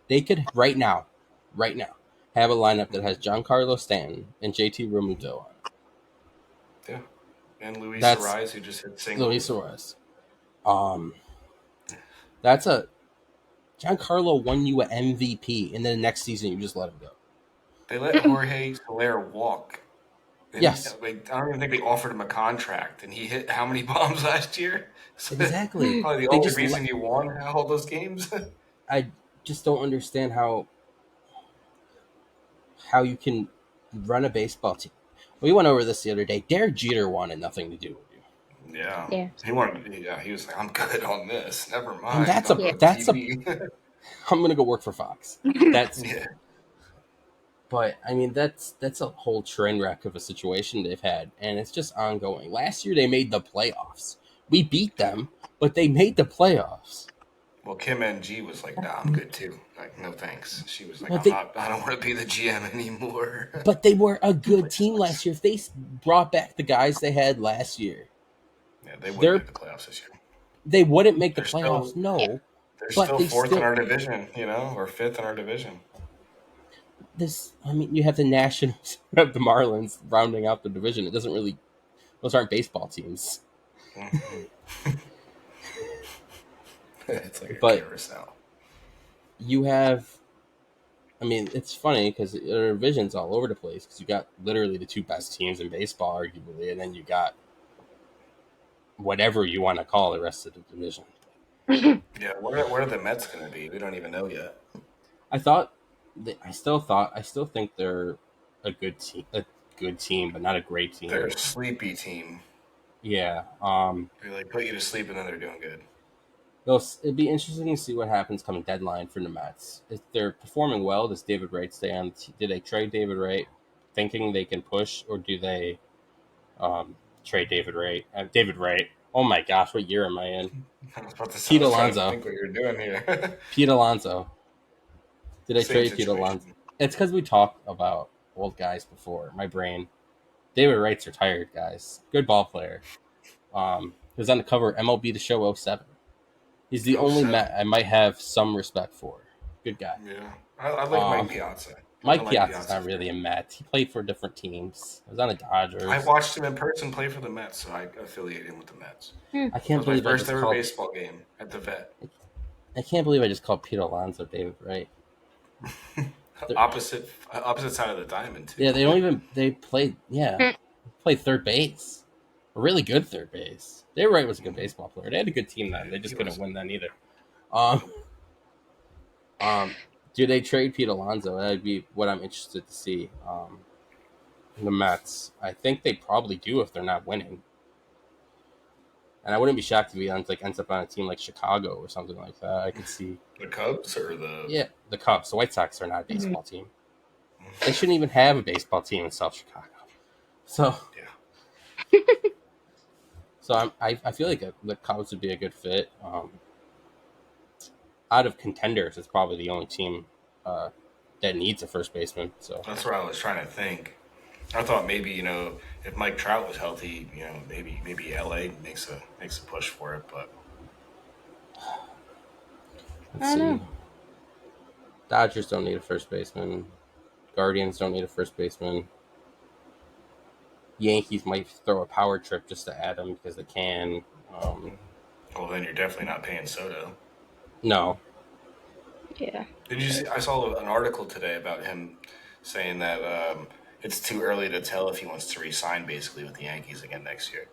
they could right now, have a lineup that has Giancarlo Stanton and JT Realmuto on it. Yeah. And Luis That's Ariz, who just hit Luis singles. Suarez. Um, that's a Giancarlo won you an MVP, and then the next season you just let him go. They let Jorge Soler walk. And Yes, like, I don't even think they offered him a contract. And he hit how many bombs last year? So, exactly. probably the They only just reason you won all those games. I just don't understand how you can run a baseball team. We went over this the other day. Derek Jeter wanted nothing to do with you, Yeah. Yeah. He wanted, yeah, he was like, I'm good on this. Never and mind. I'll go to TV. I'm gonna go work for Fox. That's Yeah. but I mean that's a whole train wreck of a situation they've had, and it's just ongoing. Last year they made the playoffs. We beat Yeah. them, but they made the playoffs. Well, Kim NG was like, nah, I'm good too. Like, no thanks. She was like, Well, they I don't want to be the GM anymore. but they were a good Place team sucks. last year. If they brought back the guys they had last year, Yeah, they wouldn't they're make the playoffs this year. they wouldn't make the They're playoffs. still Yeah. No, They're but still they fourth in still our division, or fifth in our division. this. I mean, you have the Nationals, you have the Marlins rounding out the division. It doesn't really. Those aren't baseball teams, Mhm. It's like a but carousel. you have. I mean, it's funny because there are divisions all over the place because you got literally the two best teams in baseball, arguably, and then you got whatever you want to call the rest of the division. Yeah, what are the Mets going to be? We don't even know yet. I thought, I still think they're a good team, but not a great They're team. a sleepy team. Yeah. They like put you to sleep and then they're doing good. It'd be interesting to see what happens come deadline for the Mets. If they're performing well, does David Wright stay on? Did they trade David Wright, thinking they can push, or do they trade David Wright? David Wright. Oh my gosh, what year am I in? I was about to say, I Pete was trying to Alonso. think what you're doing here. Pete Alonso. Did I Same trade Pete Alonso? situation. It's because we talked about old guys before. My brain. David Wright's retired, guys. Good ball player. He was on the cover of MLB The Show '07. He's the Oh only seven. Met I might have some respect for. Good guy. Yeah. I like Mike Um, Piazza. I know Mike Mike Piazza's Piazza's not really good. a Met. He played for different teams. He was on the I Dodgers. watched him in person play for the Mets, so I affiliate him with the Mets. Hmm. I That can't was my believe I first just ever called. baseball game at the vet. I can't believe I just called Pete Alonso David Wright. They're, Opposite side of the diamond yeah, too. they don't even. They played. Yeah, played third base. A really good third base. David Wright was a good baseball player. They had a good team then. They He just couldn't was. win then either. Um, Nope. um, do they trade Pete Alonso? That'd be what I'm interested to see. The Mets. I think they probably do if they're not winning. And I wouldn't be shocked if he ends up on a team like Chicago or something like that. I could see. The Cubs or the Yeah, the Cubs. The White Sox are not a Mhm. baseball team. They shouldn't even have a baseball team in South Chicago. So, yeah. I feel like the Cubs would be a good fit. Out of contenders, it's probably the only team uh, that needs a first baseman. So That's what I was trying to think. I thought maybe if Mike Trout was healthy, maybe LA makes a push for it, but let's I don't see. know. Dodgers don't need a first baseman. Guardians don't need a first baseman. Yankees might throw a power trip just to add him because they can. Um, well then you're definitely not paying Soto. no, Yeah. Did you see? I saw an article today about him saying that it's too early to tell if he wants to resign basically with the Yankees again next year.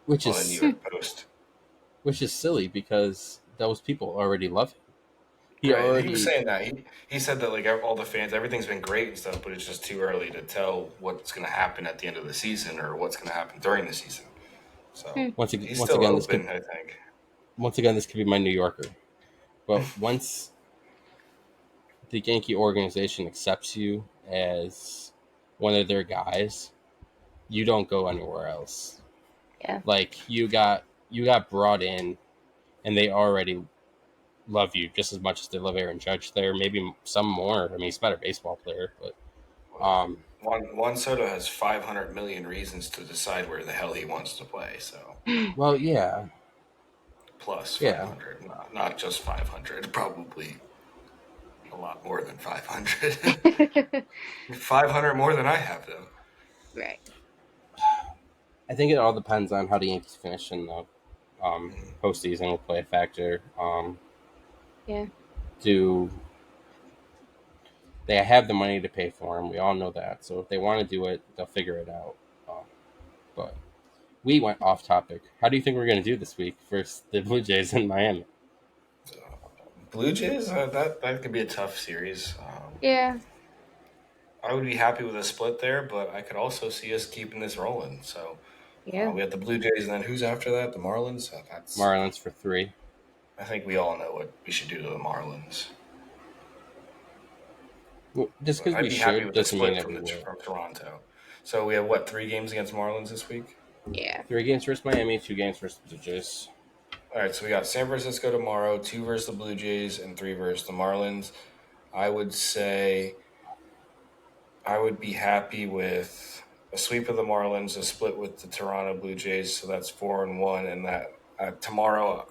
which On the New is Hmm. York Post. silly because those people already love him. He Right, and he was already saying that he said that like all the fans, everything's been great and stuff, but it's just too early to tell what's going to happen at the end of the season or what's going to happen during the season. So Hmm. he's once still again open, I think. this could be my New Yorker. But once the Yankee organization accepts you as one of their guys, you don't go anywhere else. Yeah. Like you got brought in, and they already love you just as much as they love Aaron Judge. There, maybe some more. I mean, he's a better baseball player, but um, Juan Soto has 500 million reasons to decide where the hell he wants to play. So well, yeah, plus yeah. 500, not just 500, probably a lot more than 500. 500 more than I have though. Right. I think it all depends on how the Yankees finish in the postseason. Will play a factor. Yeah. Do they have the money to pay for him? We all know that. So if they want to do it, they'll figure it out. But we went off topic. How do you think we're going to do this week versus the Blue Jays in Miami? Blue Jays, that could be a tough series. Yeah. I would be happy with a split there, but I could also see us keeping this rolling. So Yeah. we have the Blue Jays, and then who's after that? The Marlins. That's Marlins for 3. I think we all know what we should do to the Marlins. Well, just But because I'd we be happy should with a doesn't mean split that we will. from Toronto. So we have what 3 games against Marlins this week? Yeah. 3 games versus Miami, 2 games versus the Blue Jays. All right, so we got San Francisco tomorrow, 2 versus the Blue Jays, and 3 versus the Marlins. I would say I would be happy with a sweep of the Marlins, a split with the Toronto Blue Jays, so that's 4-1, and that tomorrow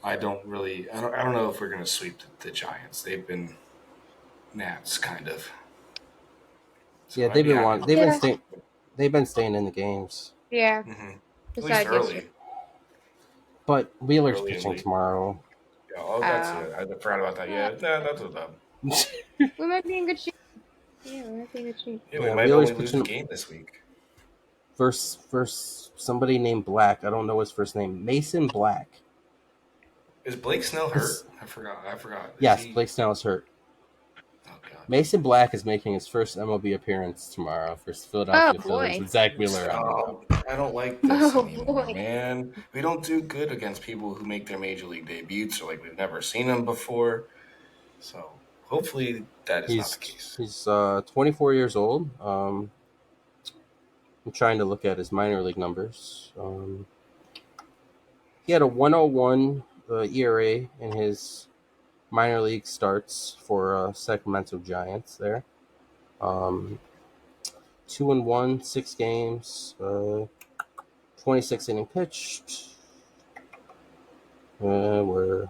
I don't know if we're going to sweep the Giants. They've been gnats, kind of. Yeah, So I'd be happy with Yeah. they've been staying in the games. Yeah. at least Besides yesterday. early, But Wheeler's early and pitching late. tomorrow. Yeah, oh, that's Uh, it. I forgot about that. uh, Yeah, that's a dub. we might be in good shape. Yeah, we might be in good shape. Yeah, we Yeah, might Wheeler's only lose the pitching game this week. versus somebody named Black. I don't know his first name. Mason Black. Is Blake Snell It's, hurt? I forgot. I forgot. Is yes, he? Blake Snell is hurt. Oh God. Mason Black is making his first MLB appearance tomorrow for Oh Philadelphia Phillies boy. with Zach Wheeler on the mound. I don't like this Oh anymore, boy. man. We don't do good against people who make their major league debuts or like we've never seen them before. So hopefully that is not the case. He's 24 years old. I'm trying to look at his minor league numbers. He had a 101 ERA in his minor league starts for Sacramento Giants there. 2-1, 6 games, 26 inning pitched. Were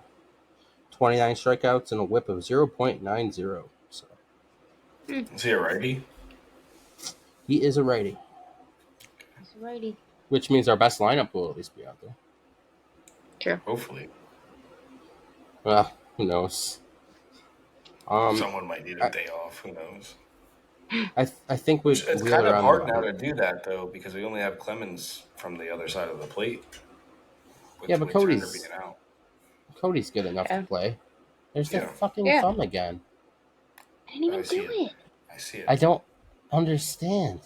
29 strikeouts and a whip of 0.90. So Is he a righty? he is a righty, He's righty. which means our best lineup will at least be out there. True. Hopefully. Well, who knows? Someone might need a I, day off. Who knows? I think with It's kind Wheeler of on the hard now mound. to do that though because we only have Clemens from the other side of the plate Yeah, but with Turner being out. Cody's good enough to Yeah. play. There's the Yeah. fucking Yeah. thumb again. I didn't even I see do it. it. I see it. I don't understand.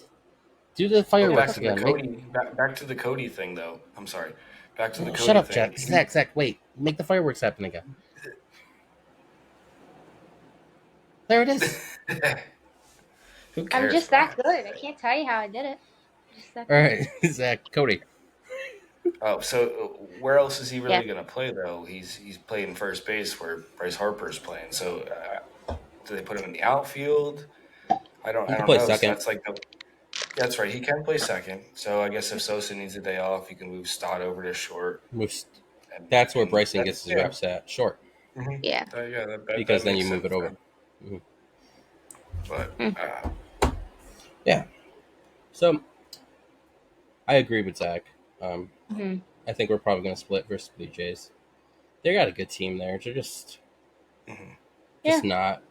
Do the But fireworks again. back to the Cody thing though. I'm sorry. Back to the Shut Cody up, thing. Zach. Wait, make the fireworks happen again. There it is. Who I'm cares? just that good. I can't tell you how I did it. Just that All good. right, Zach, Cody. Oh, so where else is he really Yeah. going to play though? He's playing first base where Bryce Harper's playing. So do they put him in the outfield? I He can don't play know. So second. that's like that's right. He can play second. So I guess if Sosa needs a day off, he can move Stott over to short. That's where And Bryson gets his reps at, short, Yeah. Yeah, because that then you makes move it sense. over. But Yeah. So I agree with Zach. Mm-hmm. I think we're probably going to split versus Blue Jays. They got a good team there. They're just Yeah. not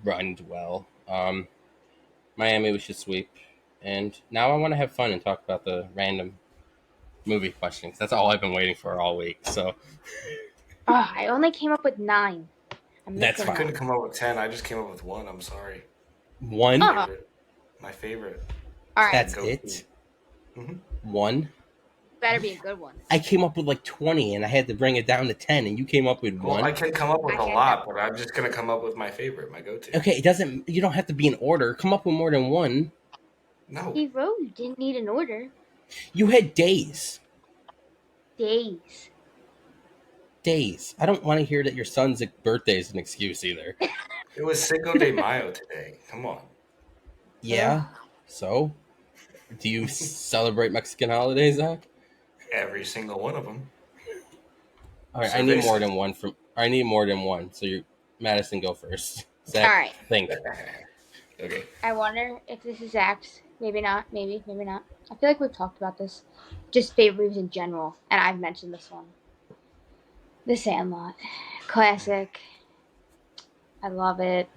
run well. Miami we should sweep, and now I want to have fun and talk about the random movie questions. That's all I've been waiting for all week. So Oh, I only came up with 9. I'm That's missing I fine. couldn't one. come up with 10. I just came up with one. I'm sorry. one. Oh. My favorite. All right. That's Go-to. it. One. Better be a good one. I came up with like 20, and I had to bring it down to 10, and you came up with Well, one. I can come up with a I lot, but I'm just gonna come up with my favorite, my go-to. Okay, it doesn't. You don't have to be in order. Come up with more than one. No. He wrote you didn't need an order. You had days. Days. I don't want to hear that your son's birthday is an excuse either. It was Cinco de Mayo today. Come on. Yeah. So, do you celebrate Mexican holidays, Zach? Every single one of them. All right, I need more than one. I need more than one. So you, Madison, go first. Zach, All right. think. Okay. I wonder if this is Zach's. Maybe not. Maybe not. I feel like we've talked about this. Just favorite movies in general, and I've mentioned this one. The Sandlot, classic. I love it.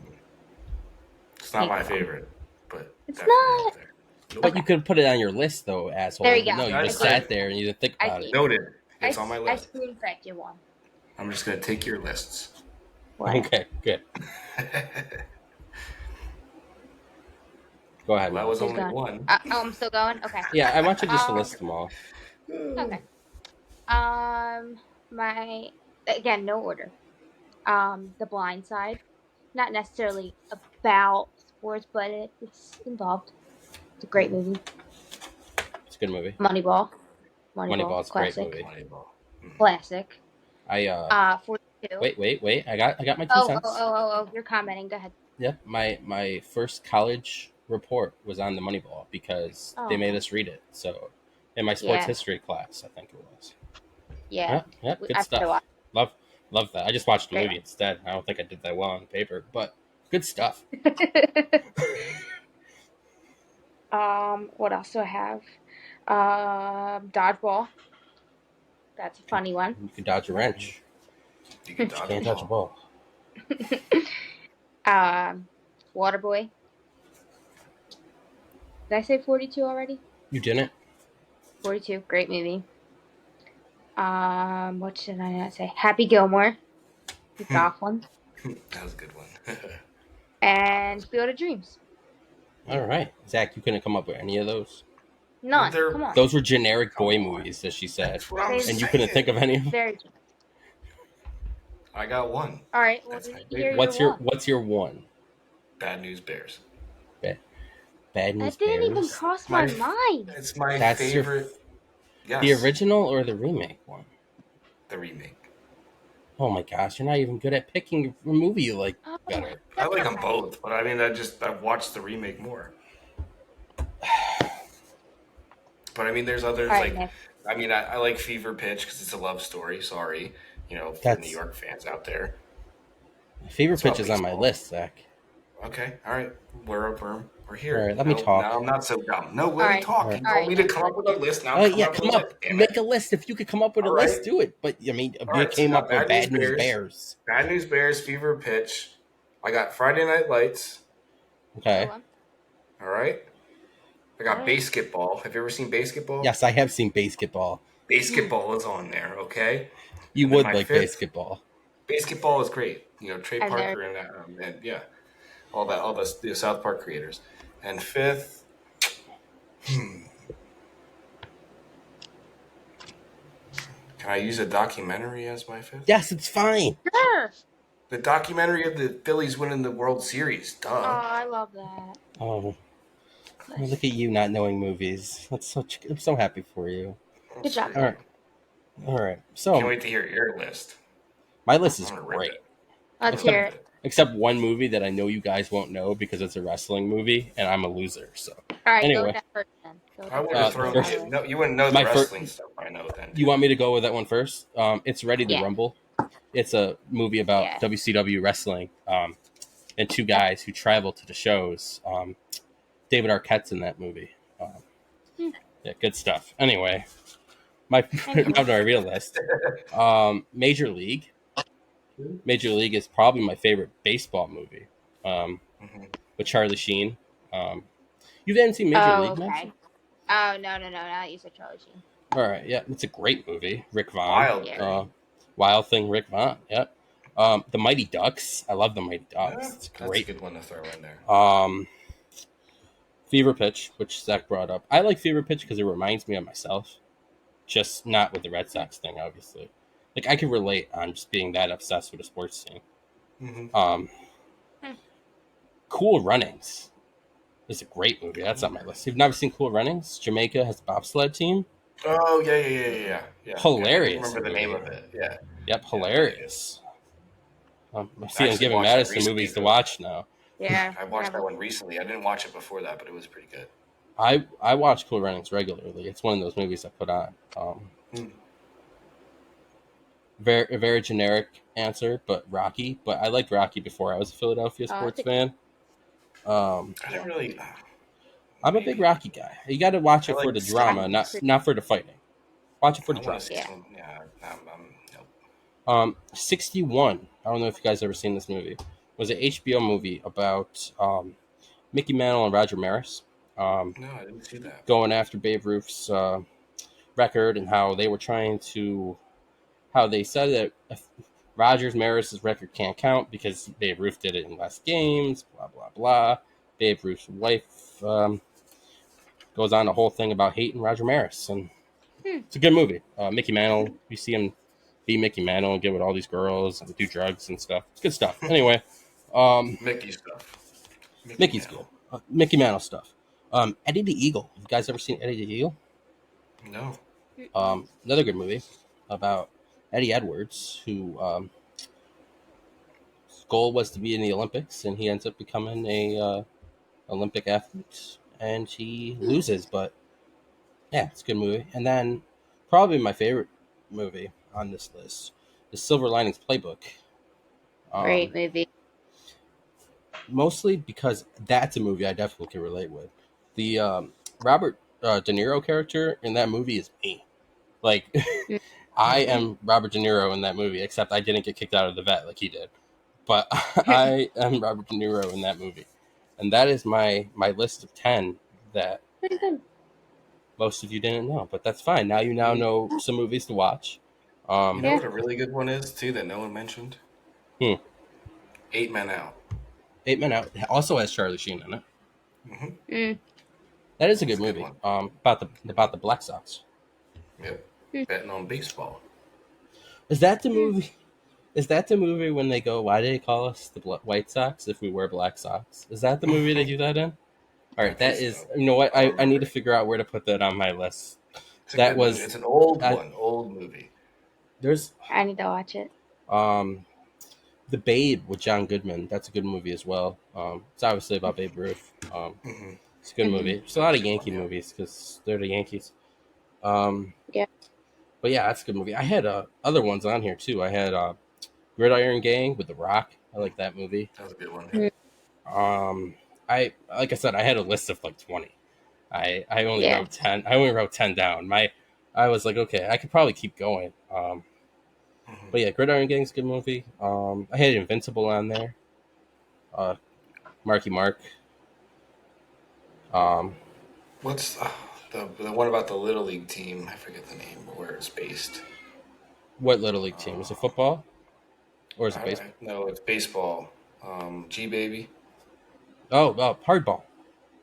It's not my favorite, but It's definitely not. up there. Nope. But you could put it on your list, though, asshole. There you go. No, you I just put sat it- there and you didn't think about it. Noted. It's on my I list. spoon fed you one. I'm just gonna take your lists. Okay, good. Go ahead. That was Who's only going? one. Oh, I'm still going. Okay. Yeah, I want you just to list them all. Okay. My again, no order. The Blind Side, not necessarily about sports, but it's involved. It's a great movie. It's a good movie. Moneyball, Moneyball's a great classic, movie. Moneyball. classic. I 42. wait. I got my 2 cents. Oh! You're commenting. Go ahead. Yep, my first college report was on the Moneyball because they made us read it. So, in my sports history class, I think it was. Yeah. Good After a stuff. while. Love that. I just watched the Great movie instead. I don't think I did that well on paper, but good stuff. one. What else do I have? Dodgeball. That's a funny one. You can dodge a wrench, You can but you dodge a can't dodge a ball. ball. um, Waterboy. Did I say 42 already? You didn't? 42, great movie. What should I not say? Happy Gilmore, the golf one, That was a good one. and Field of Dreams. All right. Zach, you couldn't come up with any of those? Well, None. they're Come on. Those were generic come boy on. movies, as she said. That's what I'm They And you couldn't think of saying. any of them? very. I got one. All right. Well, That's my hear favorite. your one. What's your one? Bad News Bears. Bad, Bad News That didn't even Bears? cross my My, mind. it's my That's your favorite. the Yes, original or the remake one? the remake. Oh my gosh, you're not even good at picking a movie you like Oh my better. I like them god. both, but I mean, I've watched the remake more. But I mean, there's All others right, like, Nick. I mean, I like Fever Pitch because it's a love story. Sorry, for New That's York fans out there. my favorite It's about pitch is on my baseball. list, Zach. Okay, all right, we're All here. right, let me Now talk. I'm not so dumb. No, All let me right. All talk. right. You All told right, me to Nick. come up with a list. Now I'm Oh coming yeah, up with come a up, list. Damn make it! a list. If you could come up with a All right, list, do it. But I mean, all you right. So came we got up with Bad News Bad News Bears, Bears. Bad News Bears, Fever Pitch. I got Friday Night Lights. Go Okay. on. All right. I All got right. Basketball. Have you ever seen Basketball? Yes, I have seen basketball. Basketball is on there. Okay. You And then would my like fifth, basketball. Basketball is great. Trey I've never. Parker and yeah, all the South Park creators. And fifth, hmm, can I use a documentary as my fifth? Yes, it's fine. Sure. The documentary of the Phillies winning the World Series. Oh, Duh. I love that. Oh, look Nice. at you not knowing movies. I'm so happy for you. Oh, Good job, All sweet. right, Zach. all right. Can't So wait to hear your list. my list I'm is gonna rip great, it. I'm Let's gonna hear rip except it. it. except one movie that I know you guys won't know because it's a wrestling movie, and I'm a loser. So All right, go with anyway, that first then. Go with I that would have first, and the then thrown first I it. will. No, you wouldn't know the my first. wrestling stuff. I know then You too. want me to go with that one first? It's Ready to Yeah. Rumble. It's a movie about Yeah. WCW wrestling, and two Yeah. guys who travel to the shows. David Arquette's in that movie. Hmm. Yeah, good stuff. Anyway, my now Anywho. to my real list. Major League. Major League is probably my favorite baseball movie. Um, Mhm. with Charlie Sheen. Um, you didn't see Major Oh, League, Nancy? okay. Oh, no, no, no. Not you said Charlie Sheen. All right, yeah, it's a great movie. Rick Vaughn, Wild Yeah. thing. Wild Thing, Rick Vaughn. Yep. The Mighty Ducks. I love the Mighty Yeah, Ducks. It's a that's a great good one to movie. throw in there. Fever Pitch, which Zach brought up. I like Fever Pitch because it reminds me of myself. Just not with the Red Sox thing, obviously. Like I can relate on just being that obsessed with a sports team. Hmm. Um, Hmm. Cool Runnings is a great movie. That's on my list. You've never seen Cool Runnings? Jamaica has a bobsled team. Oh Mm-mm. yeah. I didn't Hilarious remember the name movie. of it. Yeah, Yep, yeah. hilarious. I See, I'm actually giving watched that Madison recently movies to though. watch now. Yeah. I watched that Never. one recently. I didn't watch it before that, but it was pretty good. I watch Cool Runnings regularly. It's one of those movies I put on. Hmm. A very generic answer, but Rocky. But I liked Rocky before I was a Philadelphia Oh, that's sports a good. fan. Um, I didn't Yeah. really. I'm a big Maybe Rocky guy. You got to watch I it for like the Rocky drama, some. not Creek. not for the fighting. Watch it for I the want to drama. see Yeah. some. Yeah, nope. 61. I don't know if you guys ever seen this movie. It was an HBO movie about Mickey Mantle and Roger Maris No, I didn't see that. going after Babe Ruth's record and how they were how they said that if Rogers Maris's record can't count because Babe Ruth did it in less games, blah, blah, blah. Babe Ruth's wife goes on a whole thing about hating Roger Maris. And Hmm. it's a good movie. Mickey Mantle, you see him be Mickey Mantle and get with all these girls and do drugs and stuff. It's good stuff. Anyway, um, Mickey stuff. Mickey Mickey's good. Mantle. Mickey Mantle stuff. Eddie the Eagle. You guys ever seen Eddie the Eagle? No. Mm-mm. Another good movie about Eddie Edwards, who his goal was to be in the Olympics, and he ends up becoming a Olympic athlete, and he loses. But yeah, it's a good movie. And then probably my favorite movie on this list The Silver Linings Playbook. Great Um, movie. Mostly because that's a movie I definitely can relate with. The Robert De Niro character in that movie is me. Like, I am Robert De Niro in that movie, except I didn't get kicked out of the vet like he did. But I am Robert De Niro in that movie, and that is my list of 10 that Pretty good. most of you didn't know. But that's fine. Now you now You, know some movies to watch. you know Yeah. what a really good one is too that no one mentioned? Hmm, 8 Men Out. 8 Men Out also has Charlie Sheen in it. Hmm. Mm. That is a good That's a good movie. one. About the Black Sox. Yep. Mm. Betting on baseball. Is that the Mm. movie? Is that the movie when they go, "Why do they call us the White Sox if we wear black socks?" Is that the movie they I do that in? All right, think that is. so. You know what? I don't I need to remember. figure out where to put that on my list. It's a That good movie. was It's an old I, one, old movie. there's I need to watch it. um The Babe with John Goodman. That's a good movie as well. It's obviously about Babe Ruth. Hmm. It's a good Hmm. movie. There's a lot That's of a good one. Yankee Yeah. movies because they're the Yankees. Um, Yeah. but yeah, that's a good movie. I had other ones on here too. I had Gridiron Gang with The Rock. I like that movie. That was a good one. Mm. Yep. I like I said, I had a list of like 20. I only Yeah. wrote 10. I only wrote 10 down. I was like, okay, I could probably keep going. Hmm. But yeah, Gridiron Gang's a good movie. I had Invincible on there. Uh, Marky Mark. Um, What's the one about the Little League team? I forget the name, but where it's based. what Little League team? Is it Uh, football or is it baseball? no, it's baseball. G Baby. Hardball.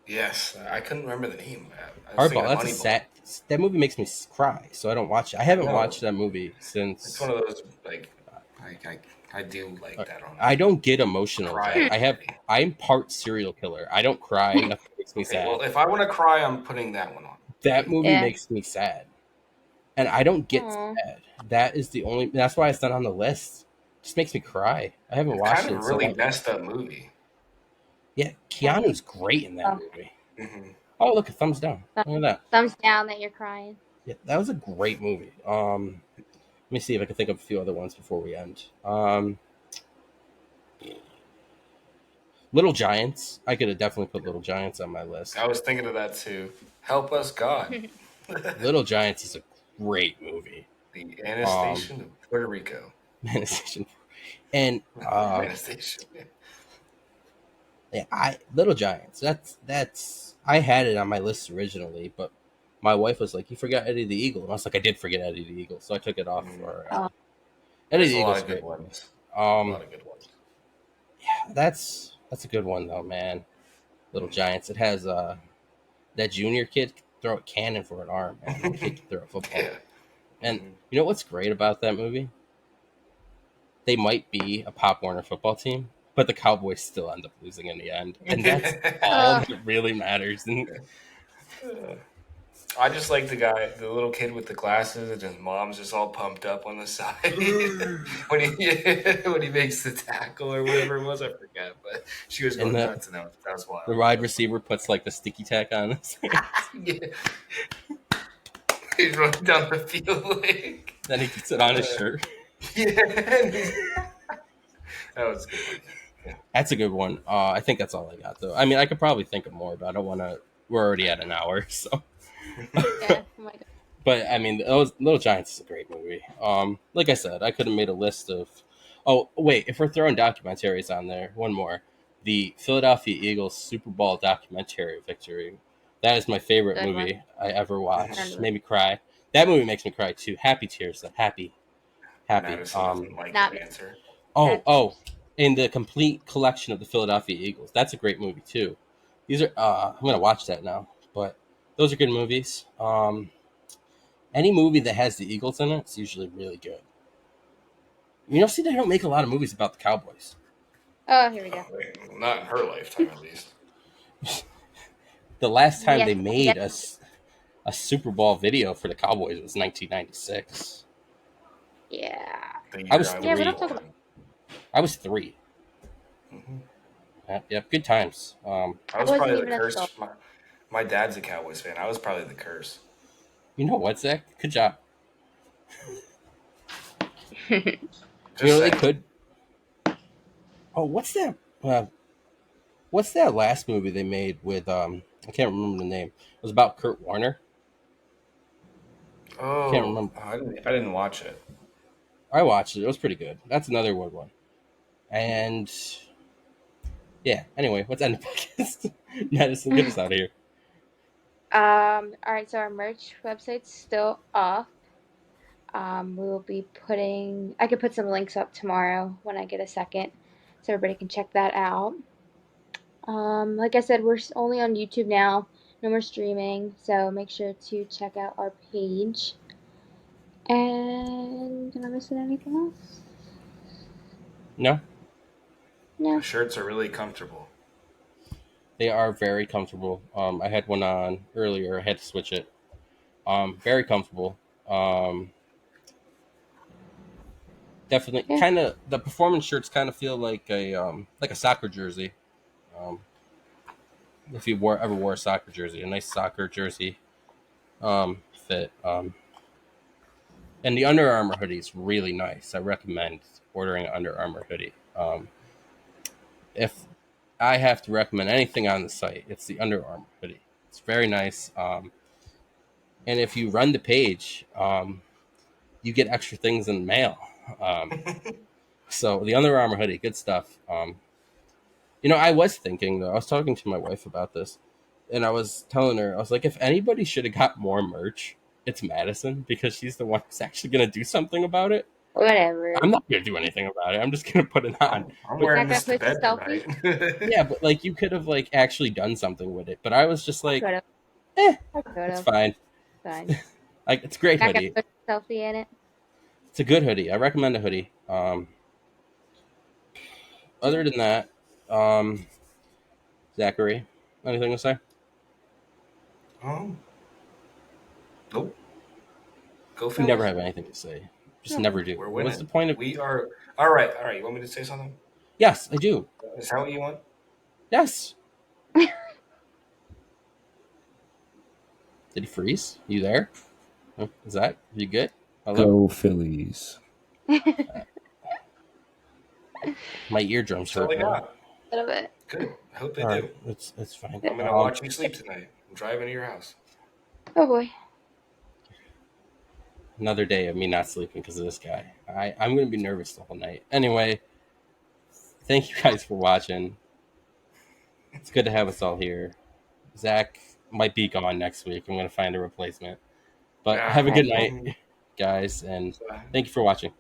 Yes, I couldn't remember the name. I was thinking Hardball. of That's a Moneyball. sad. That movie makes me cry, so I don't watch it. I haven't watched No, that movie it's one since. of those like I do like that on I don't get a emotional with cry that. Hmm. activity. I'm part serial killer. I don't cry. Nothing makes me Okay, sad. well, if I want to cry, I'm putting that one on. That movie Yeah. makes me sad, and I don't get Aw. sad. That is the only. That's why it's not on the list. It just makes me cry. I haven't It's kind watched of it a in so really long. messed up movie. Yeah, Yeah. Keanu's great in that Oh, movie. Hmm. Oh, look, a thumbs down. Look at that. thumbs down that you're crying. Yeah, that was a great movie. Let me see if I can think of a few other ones before we end. Little Giants. I could have definitely put Little Giants on my list. I was thinking of that too. Help us, God. The Little Giants is a great movie. Um, Anestation of Puerto Rico. and Anestation. yeah, I Little Giants. That's I had it on my list originally, but my wife was like, "You forgot Eddie the Eagle," and I was like, "I did forget Eddie the Eagle," so I took it off Mm. for Oh, Eddie There's the a lot Eagle's a of good great movie. ones. A Um, lot of good ones. that's a good one though, man. Little Mm. Giants. It has that junior kid can throw a cannon for an arm, man. That kid can throw a football. Yeah. And Hmm. you know what's great about that movie? They might be a Pop Warner football team, but the Cowboys still end up losing in the end, and that's all uh, that really matters. And I just like the guy, the little kid with the glasses, and his mom's just all pumped up on the side when he when he makes the tackle or whatever it was. I forget, but she was and going nuts, and that was the wild. wide That was funny. receiver puts like the sticky tack on his hands, Yeah, he's running down the field like, then he gets it on his uh, shirt. yeah. That was a good one. Yeah. That's a good one. I think that's all I got though. I mean, I could probably think of more, but I don't want to. We're already at an hour, so. yeah. Oh my god. But I mean, those Little Giants is a great movie. Like I said, I could have made a list of. Oh wait, if we're throwing documentaries on there, one more: the Philadelphia Eagles Super Bowl documentary victory. That is my favorite Good one. movie I ever Mhm. watched. Turned Made me cry. That movie makes me cry too. Happy tears, though. Happy, happy. Madison doesn't like Not that me. answer. Oh, Sad oh, tears. in the complete collection of the Philadelphia Eagles. That's a great movie too. These are. I'm gonna watch that now. But those are good movies. Any movie that has the Eagles in it is usually really good. You know, see, they don't make a lot of movies about the Cowboys. Oh, here we go. Not in her lifetime, at least. The last time Yes. they Yes. made a Super Bowl video for the Cowboys was 1996. Yeah. The I year was I Yeah. We was don't three. talk about. born. I was three. Hmm. Yep, good times. I I was wasn't probably the even a soul. curse. My dad's a Cowboys fan. I was probably the curse. You know what, Zach? Good job. You Just know, they saying. could. Oh, Uh, what's that last movie they made with? I can't remember the name. It was about Kurt Warner. I can't Oh, remember. I didn't watch it. I watched it. It was pretty good. That's another good one. And yeah. Anyway, let's end the podcast. Madison, get us out of here. All right, so our merch website's still up. We will be putting, I could put some links up tomorrow when I get a second so everybody can check that out. Like I said, we're only on YouTube now, no more streaming, so make sure to check out our page. And am I missing anything else? No, The No. shirts are really comfortable. they are very comfortable. I had one on earlier. I had to switch it. Very comfortable. Um, Definitely, Yeah. kind of the performance shirts kind of feel like a soccer jersey. Um, if you ever wore a soccer jersey, a nice soccer jersey fit. And the Under Armour hoodie is really nice. I recommend ordering an Under Armour hoodie. If I have to recommend anything on the site, it's the Under Armour hoodie. It's very nice. And if you run the page, you get extra things in the mail. Um, so the Under Armour hoodie, good stuff. I was thinking though. I was talking to my wife about this, and I was telling her, I was like, if anybody should have got more merch, it's Madison because she's the one who's actually going to do something about it. Whatever. I'm not going to do anything about it. I'm just going to put it on. I'm But wearing Not gonna this to post a bed selfie? tonight. yeah, but like you could have like actually done something with it. But I was just I like, could have. eh, I could it's have. fine. Fine. Like it's a great Not gonna hoodie. put a selfie in it. It's a good hoodie. I recommend a hoodie. Other than that, um, Zachary, anything to say? Oh, nope. Go You never Phillies. have anything to say. Just No. never do. We're What's the winning. point of? We are. All right. All right. You want me to say something? Yes, I do. Is that what you want? Yes. Did he freeze? You there? Huh? Zach, you good? Hello? Go Phillies. My eardrums That's all hurt I now. got. A little bit. Good. I hope they All right, do. it's fine. I'm gonna watch you sleep tonight. I'm driving to your house. Oh boy. Another day of me not sleeping because of this guy. I'm gonna be nervous the whole night. Anyway, thank you guys for watching. It's good to have us all here. Zach might be gone next week. I'm gonna find a replacement. But Yeah. have a Alright. good night, guys, and So, thank you for watching.